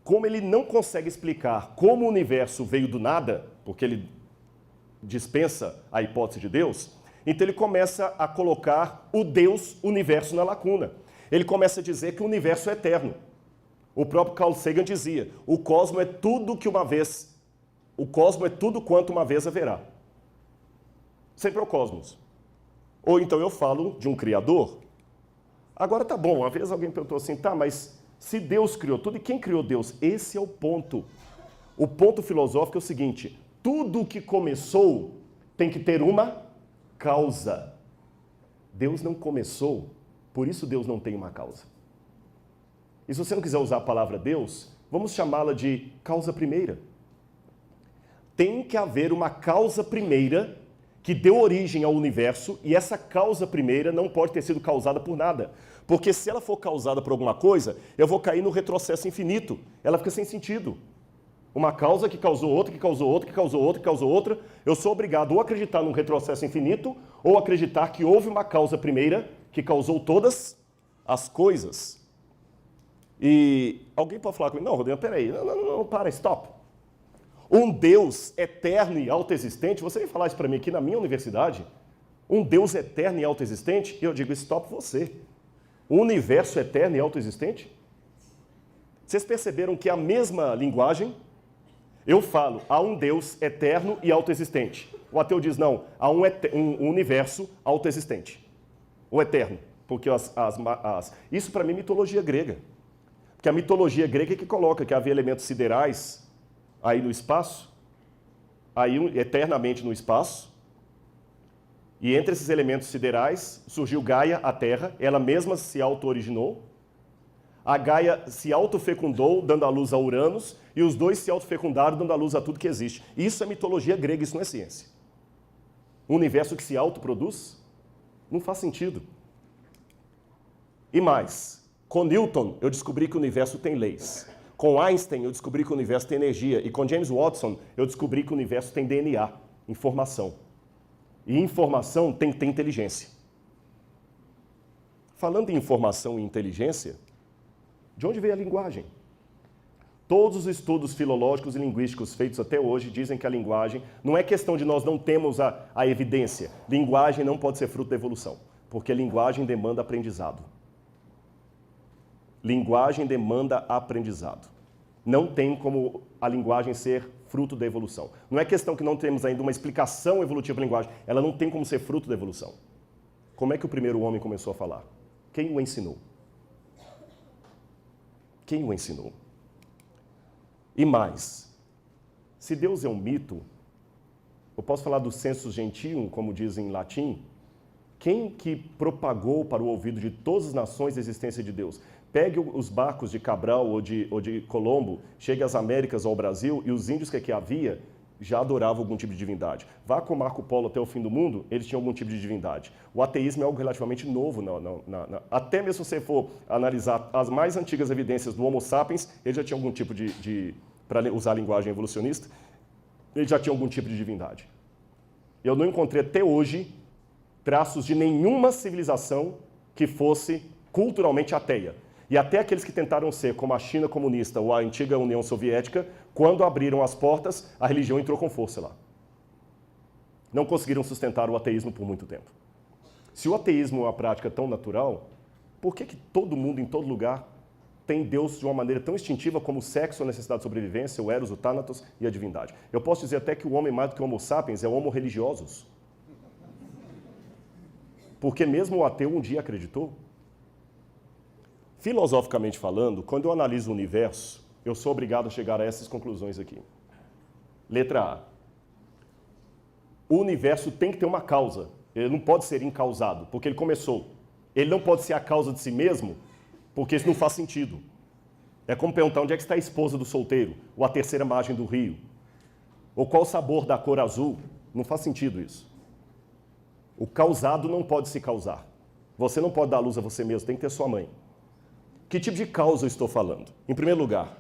Como ele não consegue explicar como o universo veio do nada, porque ele dispensa a hipótese de Deus, então ele começa a colocar o Deus, universo na lacuna. Ele começa a dizer que o universo é eterno. O próprio Carl Sagan dizia, o cosmo é tudo quanto uma vez haverá. Sempre é o cosmos. Ou então eu falo de um criador. Agora tá bom, uma vez alguém perguntou assim, tá, mas se Deus criou tudo, e quem criou Deus? Esse é o ponto. O ponto filosófico é o seguinte, tudo que começou tem que ter uma causa. Deus não começou, por isso Deus não tem uma causa. E se você não quiser usar a palavra Deus, vamos chamá-la de causa primeira. Tem que haver uma causa primeira que deu origem ao universo, e essa causa primeira não pode ter sido causada por nada. Porque se ela for causada por alguma coisa, eu vou cair no retrocesso infinito. Ela fica sem sentido. Uma causa que causou outra, que causou outra, que causou outra, que causou outra. Eu sou obrigado ou a acreditar num retrocesso infinito, ou acreditar que houve uma causa primeira que causou todas as coisas. E alguém pode falar comigo, não, Rodrigo, peraí, não, para, stop. Um Deus eterno e autoexistente, você vem falar isso para mim aqui na minha universidade? Um Deus eterno e autoexistente? E eu digo, stop você. O universo eterno e autoexistente? Vocês perceberam que é a mesma linguagem? Eu falo, há um Deus eterno e autoexistente. O ateu diz, não, há um universo autoexistente. O eterno. Porque isso para mim é mitologia grega. Porque a mitologia grega é que coloca que havia elementos siderais aí no espaço, aí eternamente no espaço, e entre esses elementos siderais surgiu Gaia, a Terra, ela mesma se auto-originou, a Gaia se autofecundou, dando à luz a Uranus, e os dois se autofecundaram, dando à luz a tudo que existe. Isso é mitologia grega, isso não é ciência. Um universo que se autoproduz não faz sentido. E mais, com Newton eu descobri que o universo tem leis. Com Einstein eu descobri que o universo tem energia. E com James Watson eu descobri que o universo tem DNA, informação. E informação tem que ter inteligência. Falando em informação e inteligência, de onde veio a linguagem? Todos os estudos filológicos e linguísticos feitos até hoje dizem que a linguagem não é questão de nós não temos a evidência. Linguagem não pode ser fruto da evolução, porque linguagem demanda aprendizado. Linguagem demanda aprendizado. Não tem como a linguagem ser fruto da evolução. Não é questão que não temos ainda uma explicação evolutiva para a linguagem. Ela não tem como ser fruto da evolução. Como é que o primeiro homem começou a falar? Quem o ensinou? Quem o ensinou? E mais, se Deus é um mito, eu posso falar do sensus gentium, como diz em latim, quem que propagou para o ouvido de todas as nações a existência de Deus? Pegue os barcos de Cabral ou de Colombo, chegue às Américas ou ao Brasil, e os índios que aqui havia já adoravam algum tipo de divindade. Vá com Marco Polo até o fim do mundo, eles tinham algum tipo de divindade. O ateísmo é algo relativamente novo. Até mesmo se você for analisar as mais antigas evidências do Homo sapiens, ele já tinha algum tipo para usar a linguagem evolucionista, ele já tinha algum tipo de divindade. Eu não encontrei até hoje traços de nenhuma civilização que fosse culturalmente ateia. E até aqueles que tentaram ser, como a China comunista ou a antiga União Soviética, quando abriram as portas, a religião entrou com força lá. Não conseguiram sustentar o ateísmo por muito tempo. Se o ateísmo é uma prática tão natural, por que todo mundo, em todo lugar, tem Deus de uma maneira tão instintiva como o sexo, a necessidade de sobrevivência, o eros, o thanatos e a divindade? Eu posso dizer até que o homem, mais do que o homo sapiens, é o homo religiosus. Porque mesmo o ateu um dia acreditou. Filosoficamente falando, quando eu analiso o universo, eu sou obrigado a chegar a essas conclusões aqui. Letra A. O universo tem que ter uma causa. Ele não pode ser incausado, porque ele começou. Ele não pode ser a causa de si mesmo, porque isso não faz sentido. É como perguntar onde é que está a esposa do solteiro, ou a terceira margem do rio, ou qual o sabor da cor azul. Não faz sentido isso. O causado não pode se causar. Você não pode dar luz a você mesmo, tem que ter sua mãe. Que tipo de causa eu estou falando? Em primeiro lugar,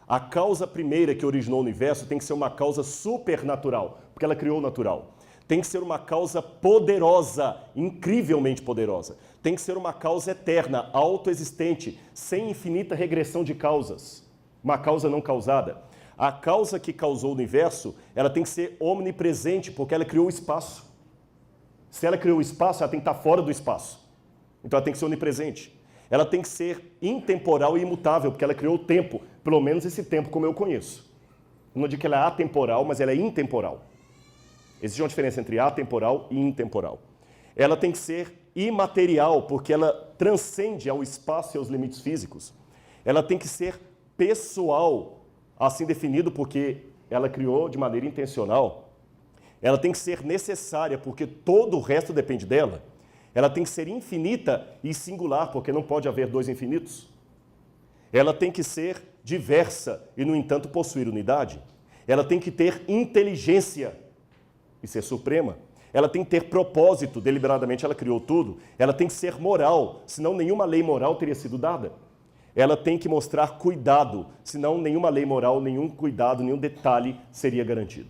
a causa primeira que originou o universo tem que ser uma causa supernatural, porque ela criou o natural. Tem que ser uma causa poderosa, incrivelmente poderosa. Tem que ser uma causa eterna, autoexistente, sem infinita regressão de causas. Uma causa não causada. A causa que causou o universo, ela tem que ser omnipresente, porque ela criou o espaço. Se ela criou o espaço, ela tem que estar fora do espaço. Então ela tem que ser onipresente. Ela tem que ser intemporal e imutável, porque ela criou o tempo, pelo menos esse tempo como eu conheço. Eu não digo que ela é atemporal, mas ela é intemporal. Existe uma diferença entre atemporal e intemporal. Ela tem que ser imaterial, porque ela transcende ao espaço e aos limites físicos. Ela tem que ser pessoal, assim definido porque ela criou de maneira intencional. Ela tem que ser necessária, porque todo o resto depende dela. Ela tem que ser infinita e singular, porque não pode haver dois infinitos. Ela tem que ser diversa e, no entanto, possuir unidade. Ela tem que ter inteligência e ser suprema. Ela tem que ter propósito, deliberadamente ela criou tudo. Ela tem que ser moral, senão nenhuma lei moral teria sido dada. Ela tem que mostrar cuidado, senão nenhuma lei moral, nenhum cuidado, nenhum detalhe seria garantido.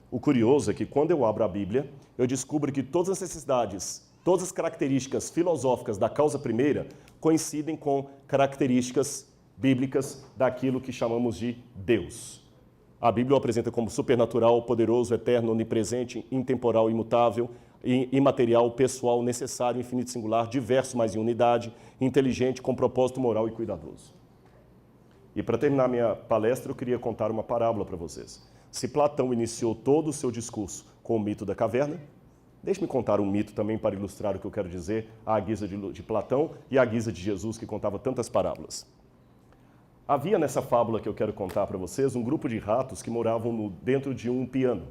O curioso é que quando eu abro a Bíblia, eu descubro que todas as necessidades, todas as características filosóficas da causa primeira coincidem com características bíblicas daquilo que chamamos de Deus. A Bíblia o apresenta como supernatural, poderoso, eterno, onipresente, intemporal, imutável, imaterial, pessoal, necessário, infinito, singular, diverso, mas em unidade, inteligente, com propósito moral e cuidadoso. E para terminar minha palestra, eu queria contar uma parábola para vocês. Se Platão iniciou todo o seu discurso com o mito da caverna, deixe-me contar um mito também para ilustrar o que eu quero dizer, à guisa de Platão e à guisa de Jesus, que contava tantas parábolas. Havia nessa fábula que eu quero contar para vocês um grupo de ratos que moravam dentro de um piano.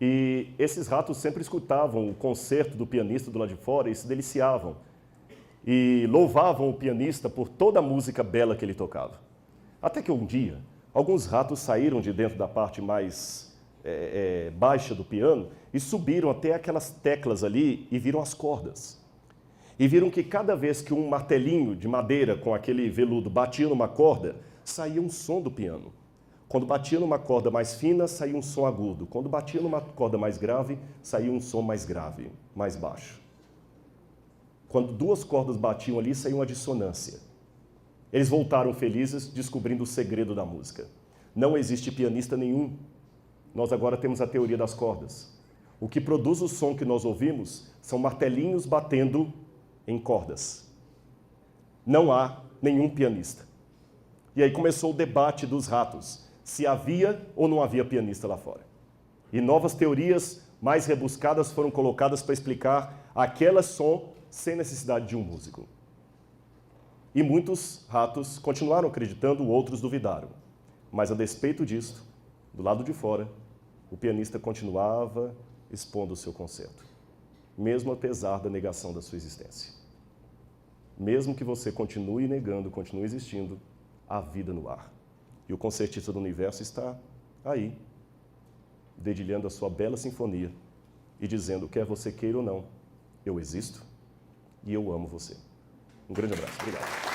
E esses ratos sempre escutavam o concerto do pianista do lado de fora e se deliciavam. E louvavam o pianista por toda a música bela que ele tocava. Até que um dia, alguns ratos saíram de dentro da parte mais baixa do piano e subiram até aquelas teclas ali e viram as cordas. E viram que cada vez que um martelinho de madeira com aquele veludo batia numa corda, saía um som do piano. Quando batia numa corda mais fina, saía um som agudo. Quando batia numa corda mais grave, saía um som mais grave, mais baixo. Quando duas cordas batiam ali, saía uma dissonância. Eles voltaram felizes, descobrindo o segredo da música. Não existe pianista nenhum. Nós agora temos a teoria das cordas. O que produz o som que nós ouvimos são martelinhos batendo em cordas. Não há nenhum pianista. E aí começou o debate dos ratos, se havia ou não havia pianista lá fora. E novas teorias mais rebuscadas foram colocadas para explicar aquele som sem necessidade de um músico. E muitos ratos continuaram acreditando, outros duvidaram. Mas a despeito disto, do lado de fora, o pianista continuava expondo o seu concerto, mesmo apesar da negação da sua existência. Mesmo que você continue negando, continue existindo, há vida no ar. E o concertista do universo está aí, dedilhando a sua bela sinfonia e dizendo, quer você queira ou não, eu existo e eu amo você. Um grande abraço. Obrigado.